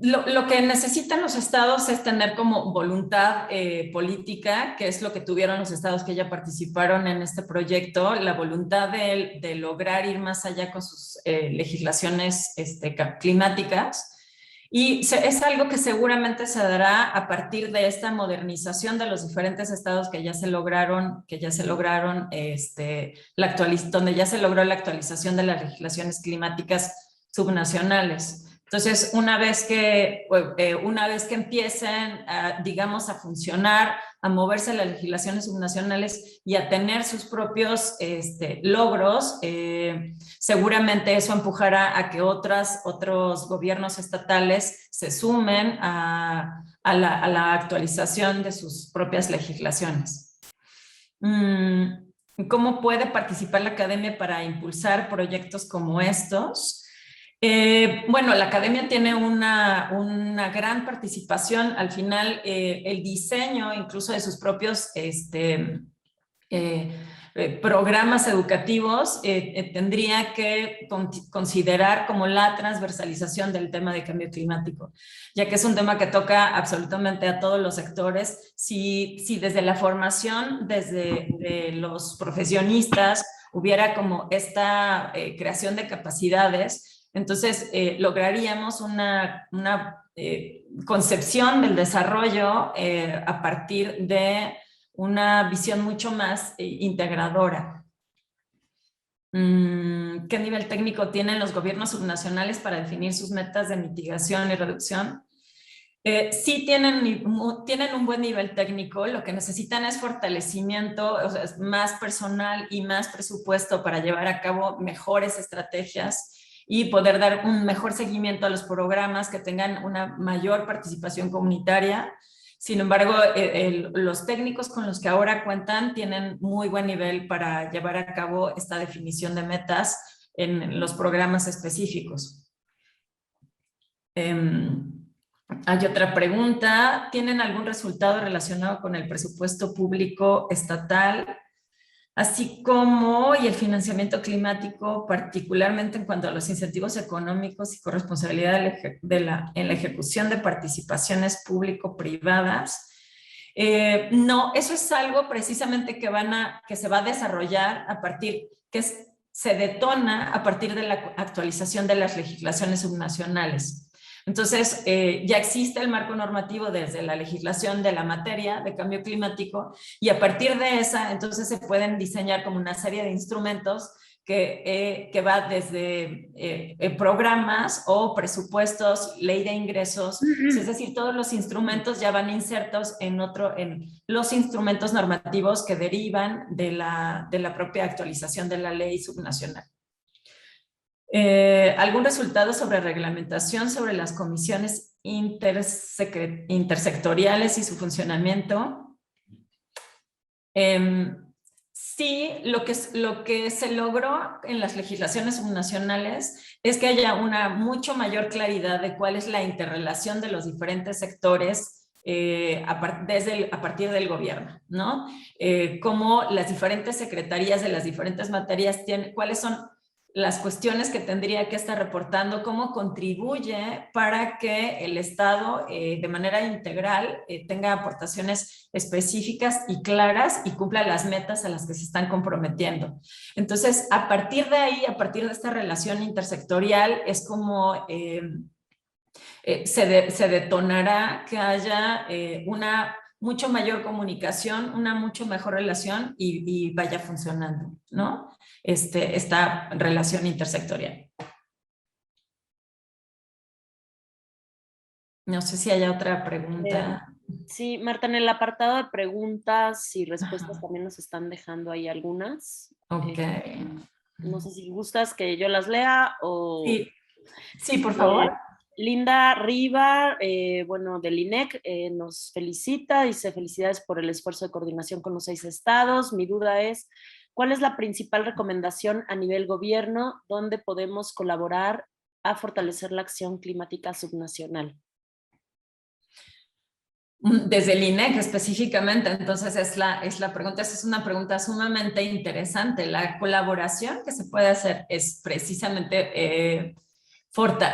Lo que necesitan los estados es tener como voluntad política, que es lo que tuvieron los estados que ya participaron en este proyecto, la voluntad de lograr ir más allá con sus legislaciones climáticas, Y es algo que seguramente se dará a partir de esta modernización de los diferentes estados que ya se lograron, donde ya se logró la actualización de las legislaciones climáticas subnacionales. Entonces, una vez que empiecen, digamos, a funcionar, a moverse las legislaciones subnacionales y a tener sus propios logros, seguramente eso empujará a que otros gobiernos estatales se sumen a la actualización de sus propias legislaciones. ¿Cómo puede participar la academia para impulsar proyectos como estos? Bueno, la academia tiene una gran participación. Al final, el diseño incluso de sus propios programas educativos tendría que considerar como la transversalización del tema de cambio climático, ya que es un tema que toca absolutamente a todos los sectores. Si desde la formación, desde los profesionistas, hubiera como esta creación de capacidades, entonces lograríamos una concepción del desarrollo a partir de una visión mucho más integradora. ¿Qué nivel técnico tienen los gobiernos subnacionales para definir sus metas de mitigación y reducción? Sí tienen un buen nivel técnico, lo que necesitan es fortalecimiento, o sea, es más personal y más presupuesto para llevar a cabo mejores estrategias y poder dar un mejor seguimiento a los programas que tengan una mayor participación comunitaria. Sin embargo, los técnicos con los que ahora cuentan tienen muy buen nivel para llevar a cabo esta definición de metas en los programas específicos. Hay otra pregunta. ¿Tienen algún resultado relacionado con el presupuesto público estatal, así como el financiamiento climático, particularmente en cuanto a los incentivos económicos y corresponsabilidad en la ejecución de participaciones público-privadas? No, eso es algo precisamente que se va a desarrollar se detona a partir de la actualización de las legislaciones subnacionales. Entonces, ya existe el marco normativo desde la legislación de la materia de cambio climático y a partir de esa, entonces se pueden diseñar como una serie de instrumentos que va desde programas o presupuestos, ley de ingresos, es decir, todos los instrumentos ya van insertos en los instrumentos normativos que derivan de la propia actualización de la ley subnacional. ¿Algún resultado sobre reglamentación sobre las comisiones intersectoriales y su funcionamiento? Sí, lo que se logró en las legislaciones subnacionales es que haya una mucho mayor claridad de cuál es la interrelación de los diferentes sectores a partir del gobierno, ¿no? Cómo las diferentes secretarías de las diferentes materias cuáles son las cuestiones que tendría que estar reportando, cómo contribuye para que el Estado de manera integral tenga aportaciones específicas y claras y cumpla las metas a las que se están comprometiendo. Entonces, a partir de ahí, a partir de esta relación intersectorial, es como se detonará que haya una mucho mayor comunicación, una mucho mejor relación y vaya funcionando, ¿no? Esta relación intersectorial. No sé si haya otra pregunta. Sí, Marta, en el apartado de preguntas y respuestas también nos están dejando ahí algunas. Ok. No sé si gustas que yo las lea o... Sí, por favor. Linda Riva, del INEC, nos felicita, dice felicidades por el esfuerzo de coordinación con los 6 estados. Mi duda es, ¿cuál es la principal recomendación a nivel gobierno donde podemos colaborar a fortalecer la acción climática subnacional? Desde el INEC específicamente, entonces esa es una pregunta sumamente interesante. La colaboración que se puede hacer es precisamente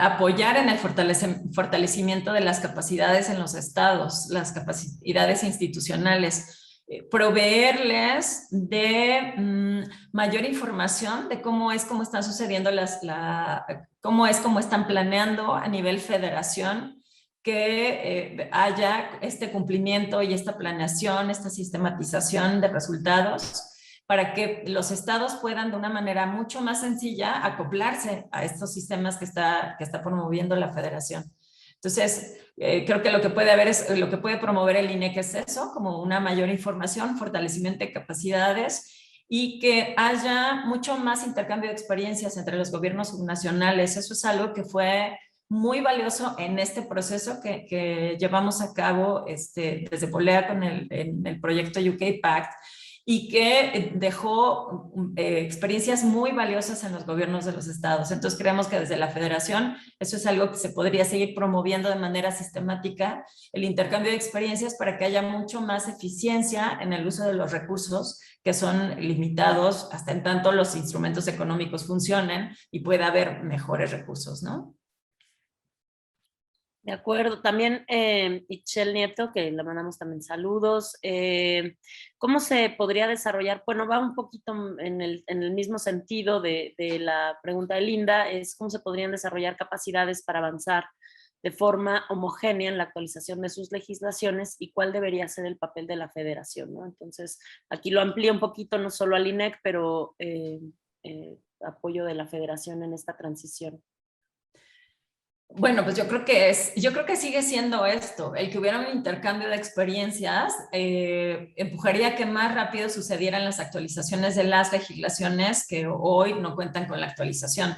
apoyar en el fortalecimiento de las capacidades en los estados, las capacidades institucionales. proveerles de mayor información de cómo están sucediendo cómo están planeando a nivel federación que haya este cumplimiento y esta planeación, esta sistematización de resultados, para que los estados puedan de una manera mucho más sencilla acoplarse a estos sistemas que está promoviendo la federación. Entonces, creo que lo que puede promover el INEC es eso, como una mayor información, fortalecimiento de capacidades y que haya mucho más intercambio de experiencias entre los gobiernos subnacionales. Eso es algo que fue muy valioso en este proceso que llevamos a cabo desde Polea en el proyecto UK Pact, y que dejó experiencias muy valiosas en los gobiernos de los estados. Entonces creemos que desde la federación eso es algo que se podría seguir promoviendo de manera sistemática, el intercambio de experiencias, para que haya mucho más eficiencia en el uso de los recursos que son limitados, hasta en tanto los instrumentos económicos funcionen y pueda haber mejores recursos, ¿no? De acuerdo. También Itchel Nieto, que le mandamos también saludos. ¿Cómo se podría desarrollar? Bueno, va un poquito en el mismo sentido de la pregunta de Linda, es cómo se podrían desarrollar capacidades para avanzar de forma homogénea en la actualización de sus legislaciones y cuál debería ser el papel de la federación, ¿no? Entonces, aquí lo amplía un poquito, no solo al INEC, pero apoyo de la federación en esta transición. Bueno, pues yo creo que sigue siendo esto, el que hubiera un intercambio de experiencias empujaría a que más rápido sucedieran las actualizaciones de las legislaciones que hoy no cuentan con la actualización.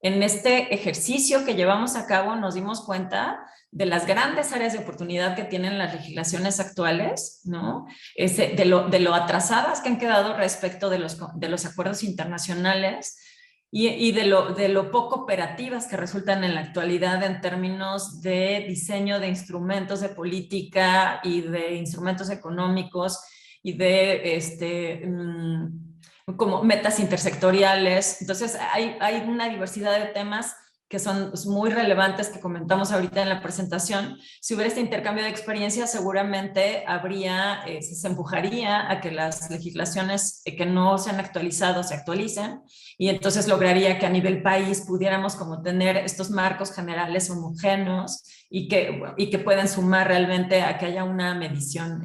En este ejercicio que llevamos a cabo nos dimos cuenta de las grandes áreas de oportunidad que tienen las legislaciones actuales, ¿no? De lo atrasadas que han quedado respecto de los acuerdos internacionales, y de lo poco operativas que resultan en la actualidad en términos de diseño de instrumentos de política y de instrumentos económicos y de como metas intersectoriales. Entonces hay una diversidad de temas que son muy relevantes que comentamos ahorita en la presentación. Si hubiera este intercambio de experiencias, seguramente se empujaría a que las legislaciones que no se han actualizado se actualicen, y entonces lograría que a nivel país pudiéramos como tener estos marcos generales homogéneos y que puedan sumar realmente a que haya una medición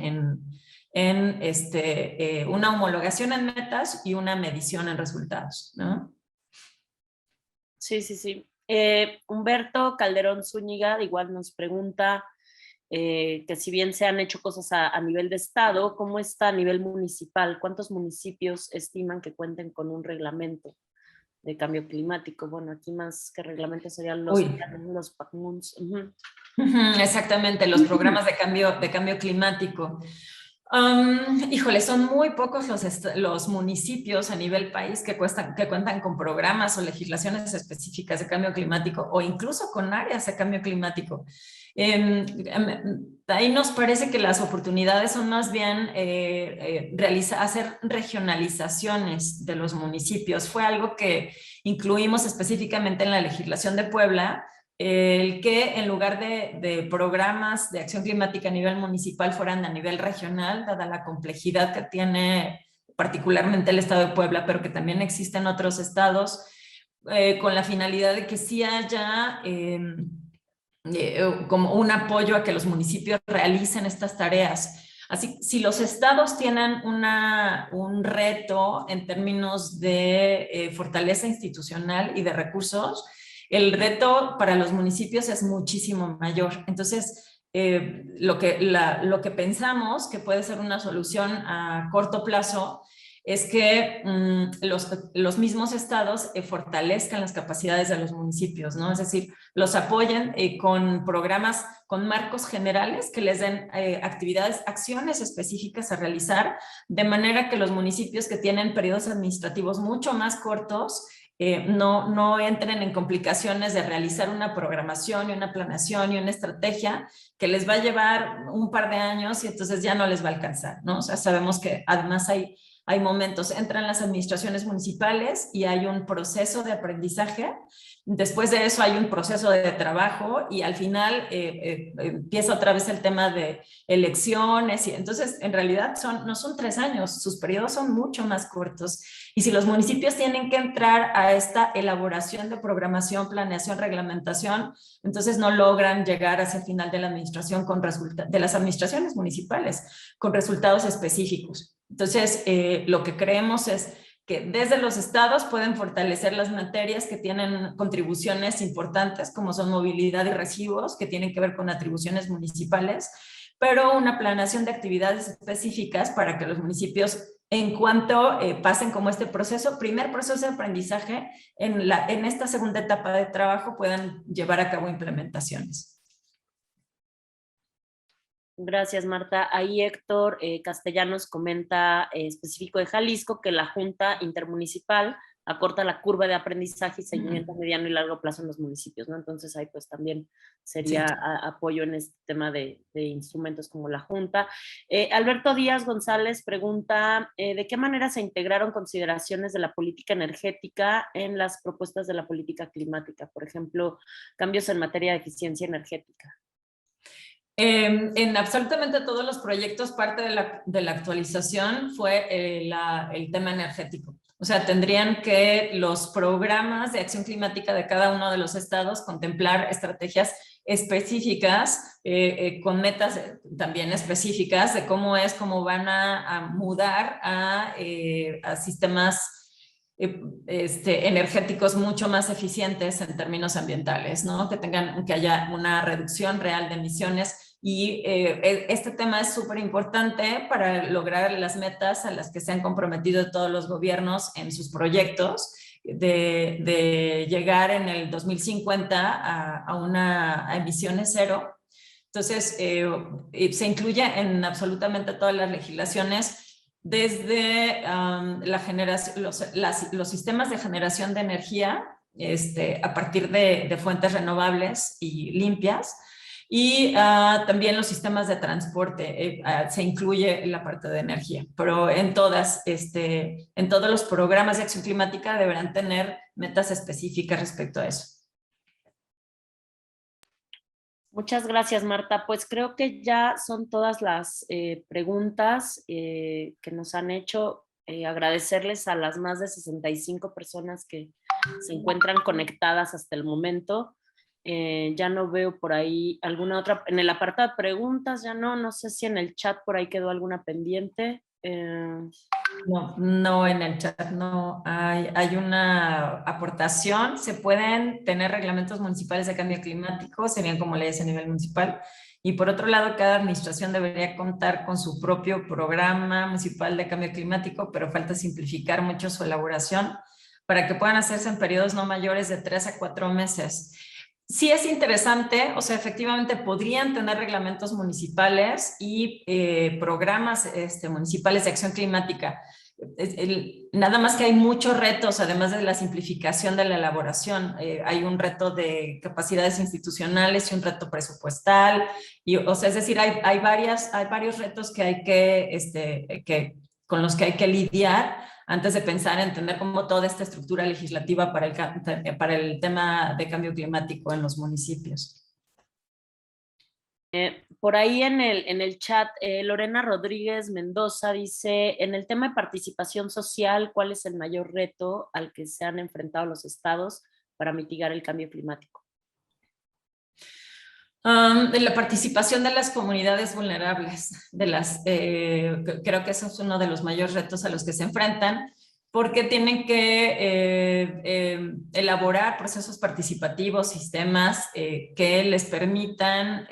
una homologación en metas y una medición en resultados, ¿no? Sí, sí, sí. Humberto Calderón Zúñiga igual nos pregunta que si bien se han hecho cosas a nivel de estado, ¿cómo está a nivel municipal? ¿Cuántos municipios estiman que cuenten con un reglamento de cambio climático? Bueno, aquí más que reglamento serían los PACMUNs. Exactamente, los programas de cambio climático. Híjole, son muy pocos los municipios a nivel país que cuentan con programas o legislaciones específicas de cambio climático o incluso con áreas de cambio climático. Ahí nos parece que las oportunidades son más bien hacer regionalizaciones de los municipios. Fue algo que incluimos específicamente en la legislación de Puebla, el que en lugar de programas de acción climática a nivel municipal fueran a nivel regional, dada la complejidad que tiene particularmente el estado de Puebla, pero que también existe en otros estados, con la finalidad de que sí haya como un apoyo a que los municipios realicen estas tareas. Así, si los estados tienen un reto en términos de fortaleza institucional y de recursos, el reto para los municipios es muchísimo mayor. Entonces, lo que pensamos que puede ser una solución a corto plazo es que los mismos estados fortalezcan las capacidades de los municipios, ¿no? Es decir, los apoyen con programas, con marcos generales que les den acciones específicas a realizar, de manera que los municipios que tienen periodos administrativos mucho más cortos no entren en complicaciones de realizar una programación y una planeación y una estrategia que les va a llevar un par de años y entonces ya no les va a alcanzar, ¿no? O sea, sabemos que además hay hay momentos, entran las administraciones municipales y hay un proceso de aprendizaje. Después de eso hay un proceso de trabajo y al final empieza otra vez el tema de elecciones. Y entonces, en realidad, no son 3 años, sus periodos son mucho más cortos. Y si los municipios tienen que entrar a esta elaboración de programación, planeación, reglamentación, entonces no logran llegar hacia el final de la administración de las administraciones municipales con resultados específicos. Entonces, lo que creemos es que desde los estados pueden fortalecer las materias que tienen contribuciones importantes, como son movilidad y residuos, que tienen que ver con atribuciones municipales, pero una planeación de actividades específicas para que los municipios, en cuanto pasen como este proceso, primer proceso de aprendizaje, en esta segunda etapa de trabajo puedan llevar a cabo implementaciones. Gracias, Marta. Ahí Héctor Castellanos comenta específico de Jalisco que la Junta Intermunicipal acorta la curva de aprendizaje y seguimiento a mediano y largo plazo en los municipios, ¿no? Entonces ahí pues también sería apoyo en este tema de instrumentos como la Junta. Alberto Díaz González pregunta ¿de qué manera se integraron consideraciones de la política energética en las propuestas de la política climática? Por ejemplo, cambios en materia de eficiencia energética. En absolutamente todos los proyectos, parte de la actualización fue el tema energético. O sea, tendrían que los programas de acción climática de cada uno de los estados contemplar estrategias específicas, con metas también específicas de cómo van a mudar a sistemas energéticos mucho más eficientes en términos ambientales, ¿no? Que haya una reducción real de emisiones. Y este tema es súper importante para lograr las metas a las que se han comprometido todos los gobiernos en sus proyectos de llegar en el 2050 a emisiones cero. Entonces, se incluye en absolutamente todas las legislaciones, desde la generación, los sistemas de generación de energía a partir de fuentes renovables y limpias. Y también los sistemas de transporte, se incluye la parte de energía, pero en todos los programas de acción climática deberán tener metas específicas respecto a eso. Muchas gracias, Marta. Pues creo que ya son todas las preguntas que nos han hecho. Agradecerles a las más de 65 personas que se encuentran conectadas hasta el momento. Ya no veo por ahí alguna otra, en el apartado de preguntas ya no sé si en el chat por ahí quedó alguna pendiente. No, en el chat no hay una aportación. Se pueden tener reglamentos municipales de cambio climático, serían como leyes a nivel municipal. Y por otro lado, cada administración debería contar con su propio programa municipal de cambio climático, pero falta simplificar mucho su elaboración para que puedan hacerse en periodos no mayores de 3 a 4 meses. Sí es interesante, o sea, efectivamente podrían tener reglamentos municipales y programas municipales de acción climática. Nada más que hay muchos retos, además de la simplificación de la elaboración. Hay un reto de capacidades institucionales y un reto presupuestal. O sea, es decir, hay varios retos que con los que hay que lidiar antes de pensar en tener como toda esta estructura legislativa para el tema de cambio climático en los municipios. Por ahí en el chat, Lorena Rodríguez Mendoza dice, en el tema de participación social, ¿cuál es el mayor reto al que se han enfrentado los estados para mitigar el cambio climático? La participación de las comunidades vulnerables, creo que eso es uno de los mayores retos a los que se enfrentan, porque tienen que elaborar procesos participativos, sistemas que les permitan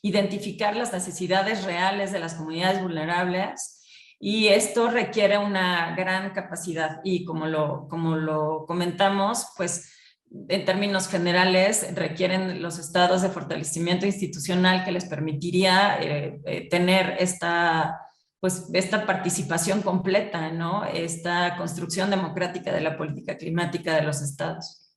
identificar las necesidades reales de las comunidades vulnerables, y esto requiere una gran capacidad, y como lo comentamos, pues en términos generales requieren los estados de fortalecimiento institucional que les permitiría tener esta participación completa, ¿no? Esta construcción democrática de la política climática de los estados.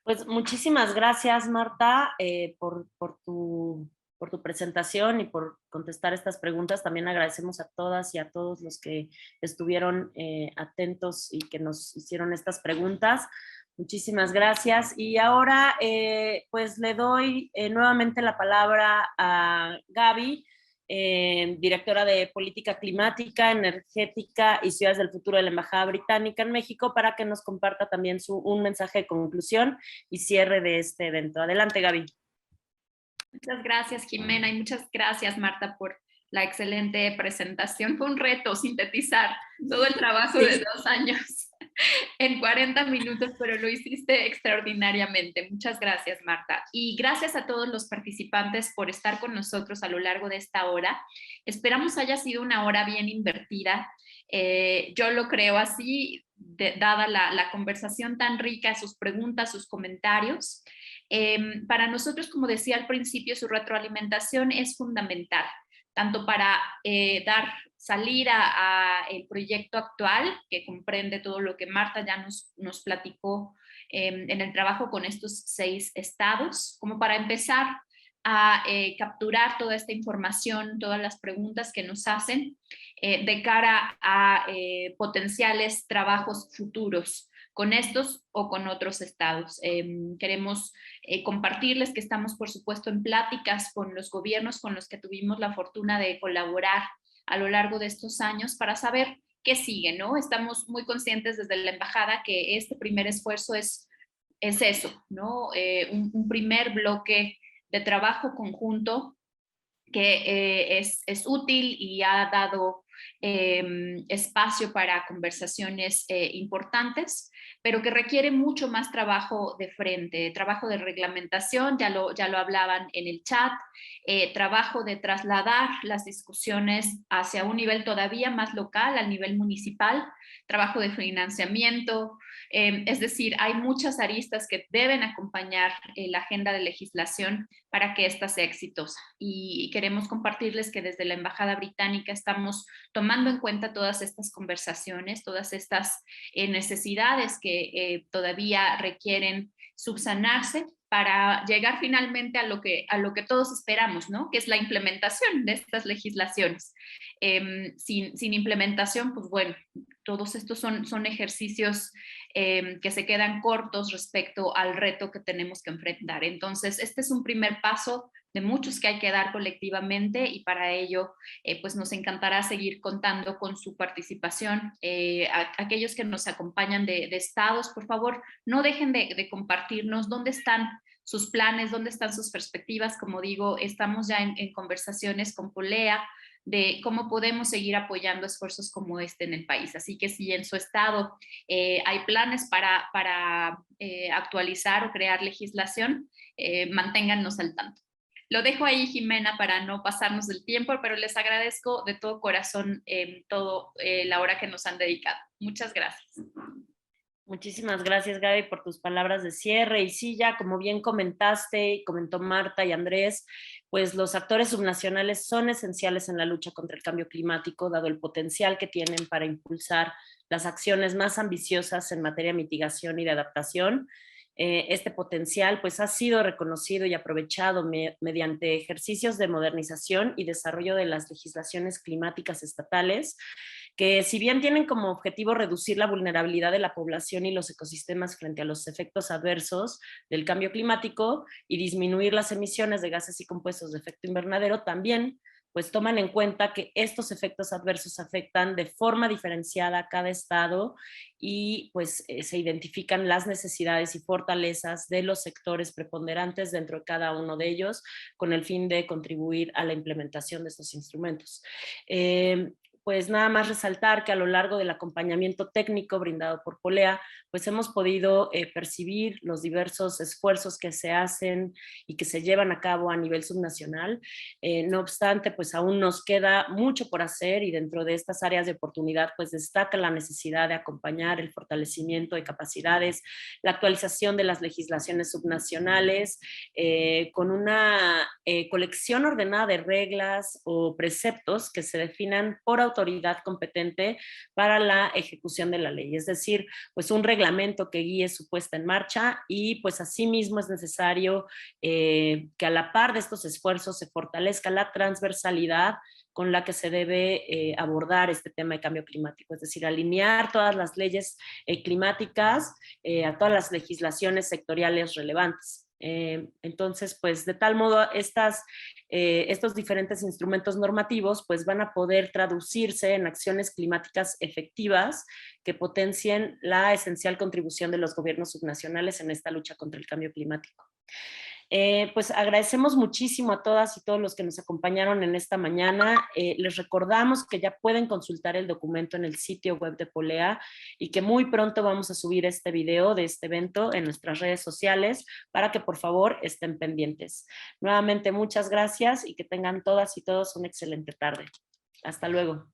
Pues muchísimas gracias, Marta, por tu tu presentación y por contestar estas preguntas. También agradecemos a todas y a todos los que estuvieron atentos y que nos hicieron estas preguntas. Muchísimas gracias. Y ahora pues le doy nuevamente la palabra a Gaby, directora de Política Climática, Energética y Ciudades del Futuro de la Embajada Británica en México, para que nos comparta también un mensaje de conclusión y cierre de este evento. Adelante, Gaby. Muchas gracias, Jimena, y muchas gracias, Marta, por la excelente presentación. Fue un reto sintetizar todo el trabajo de 2 años en 40 minutos, pero lo hiciste extraordinariamente. Muchas gracias, Marta. Y gracias a todos los participantes por estar con nosotros a lo largo de esta hora. Esperamos haya sido una hora bien invertida. Yo lo creo así, dada la conversación tan rica, sus preguntas, sus comentarios. Para nosotros, como decía al principio, su retroalimentación es fundamental, tanto para salir a el proyecto actual, que comprende todo lo que Marta ya nos platicó en el trabajo con estos 6 estados, como para empezar a capturar toda esta información, todas las preguntas que nos hacen de cara a potenciales trabajos futuros con estos o con otros estados. Queremos compartirles que estamos, por supuesto, en pláticas con los gobiernos con los que tuvimos la fortuna de colaborar a lo largo de estos años para saber qué sigue, ¿no? Estamos muy conscientes desde la embajada que este primer esfuerzo es eso, ¿no? Un primer bloque de trabajo conjunto que es útil y ha dado espacio para conversaciones importantes, pero que requiere mucho más trabajo de frente, trabajo de reglamentación, ya lo hablaban en el chat, trabajo de trasladar las discusiones hacia un nivel todavía más local, al nivel municipal, trabajo de financiamiento, es decir, hay muchas aristas que deben acompañar la agenda de legislación para que ésta sea exitosa. Y queremos compartirles que desde la Embajada Británica estamos tomando en cuenta todas estas conversaciones, todas estas necesidades que todavía requieren subsanarse para llegar finalmente a lo que todos esperamos, ¿no? Que es la implementación de estas legislaciones. Sin implementación, pues bueno, todos estos son ejercicios que se quedan cortos respecto al reto que tenemos que enfrentar. Entonces, este es un primer paso de muchos que hay que dar colectivamente y para ello pues nos encantará seguir contando con su participación. Aquellos que nos acompañan de estados, por favor, no dejen de compartirnos dónde están sus planes, dónde están sus perspectivas. Como digo, estamos ya en conversaciones con Polea de cómo podemos seguir apoyando esfuerzos como este en el país. Así que si en su estado hay planes para actualizar o crear legislación, manténgannos al tanto. Lo dejo ahí, Jimena, para no pasarnos del tiempo, pero les agradezco de todo corazón la hora que nos han dedicado. Muchas gracias. Muchísimas gracias, Gaby, por tus palabras de cierre. Y sí, ya como bien comentaste, y comentó Marta y Andrés, pues los actores subnacionales son esenciales en la lucha contra el cambio climático, dado el potencial que tienen para impulsar las acciones más ambiciosas en materia de mitigación y de adaptación. Este potencial pues ha sido reconocido y aprovechado mediante ejercicios de modernización y desarrollo de las legislaciones climáticas estatales, que si bien tienen como objetivo reducir la vulnerabilidad de la población y los ecosistemas frente a los efectos adversos del cambio climático y disminuir las emisiones de gases y compuestos de efecto invernadero, también pues toman en cuenta que estos efectos adversos afectan de forma diferenciada a cada estado y pues se identifican las necesidades y fortalezas de los sectores preponderantes dentro de cada uno de ellos con el fin de contribuir a la implementación de estos instrumentos. Pues nada más resaltar que a lo largo del acompañamiento técnico brindado por Polea, pues hemos podido percibir los diversos esfuerzos que se hacen y que se llevan a cabo a nivel subnacional. No obstante, pues aún nos queda mucho por hacer y dentro de estas áreas de oportunidad, pues destaca la necesidad de acompañar el fortalecimiento de capacidades, la actualización de las legislaciones subnacionales, con una colección ordenada de reglas o preceptos que se definan por autoridad competente para la ejecución de la ley, es decir, pues un reglamento que guíe su puesta en marcha y pues asimismo es necesario que a la par de estos esfuerzos se fortalezca la transversalidad con la que se debe abordar este tema de cambio climático, es decir, alinear todas las leyes climáticas a todas las legislaciones sectoriales relevantes. Entonces, pues de tal modo estos diferentes instrumentos normativos pues van a poder traducirse en acciones climáticas efectivas que potencien la esencial contribución de los gobiernos subnacionales en esta lucha contra el cambio climático. Pues agradecemos muchísimo a todas y todos los que nos acompañaron en esta mañana. Les recordamos que ya pueden consultar el documento en el sitio web de Polea y que muy pronto vamos a subir este video de este evento en nuestras redes sociales para que por favor estén pendientes. Nuevamente muchas gracias y que tengan todas y todos una excelente tarde. Hasta luego.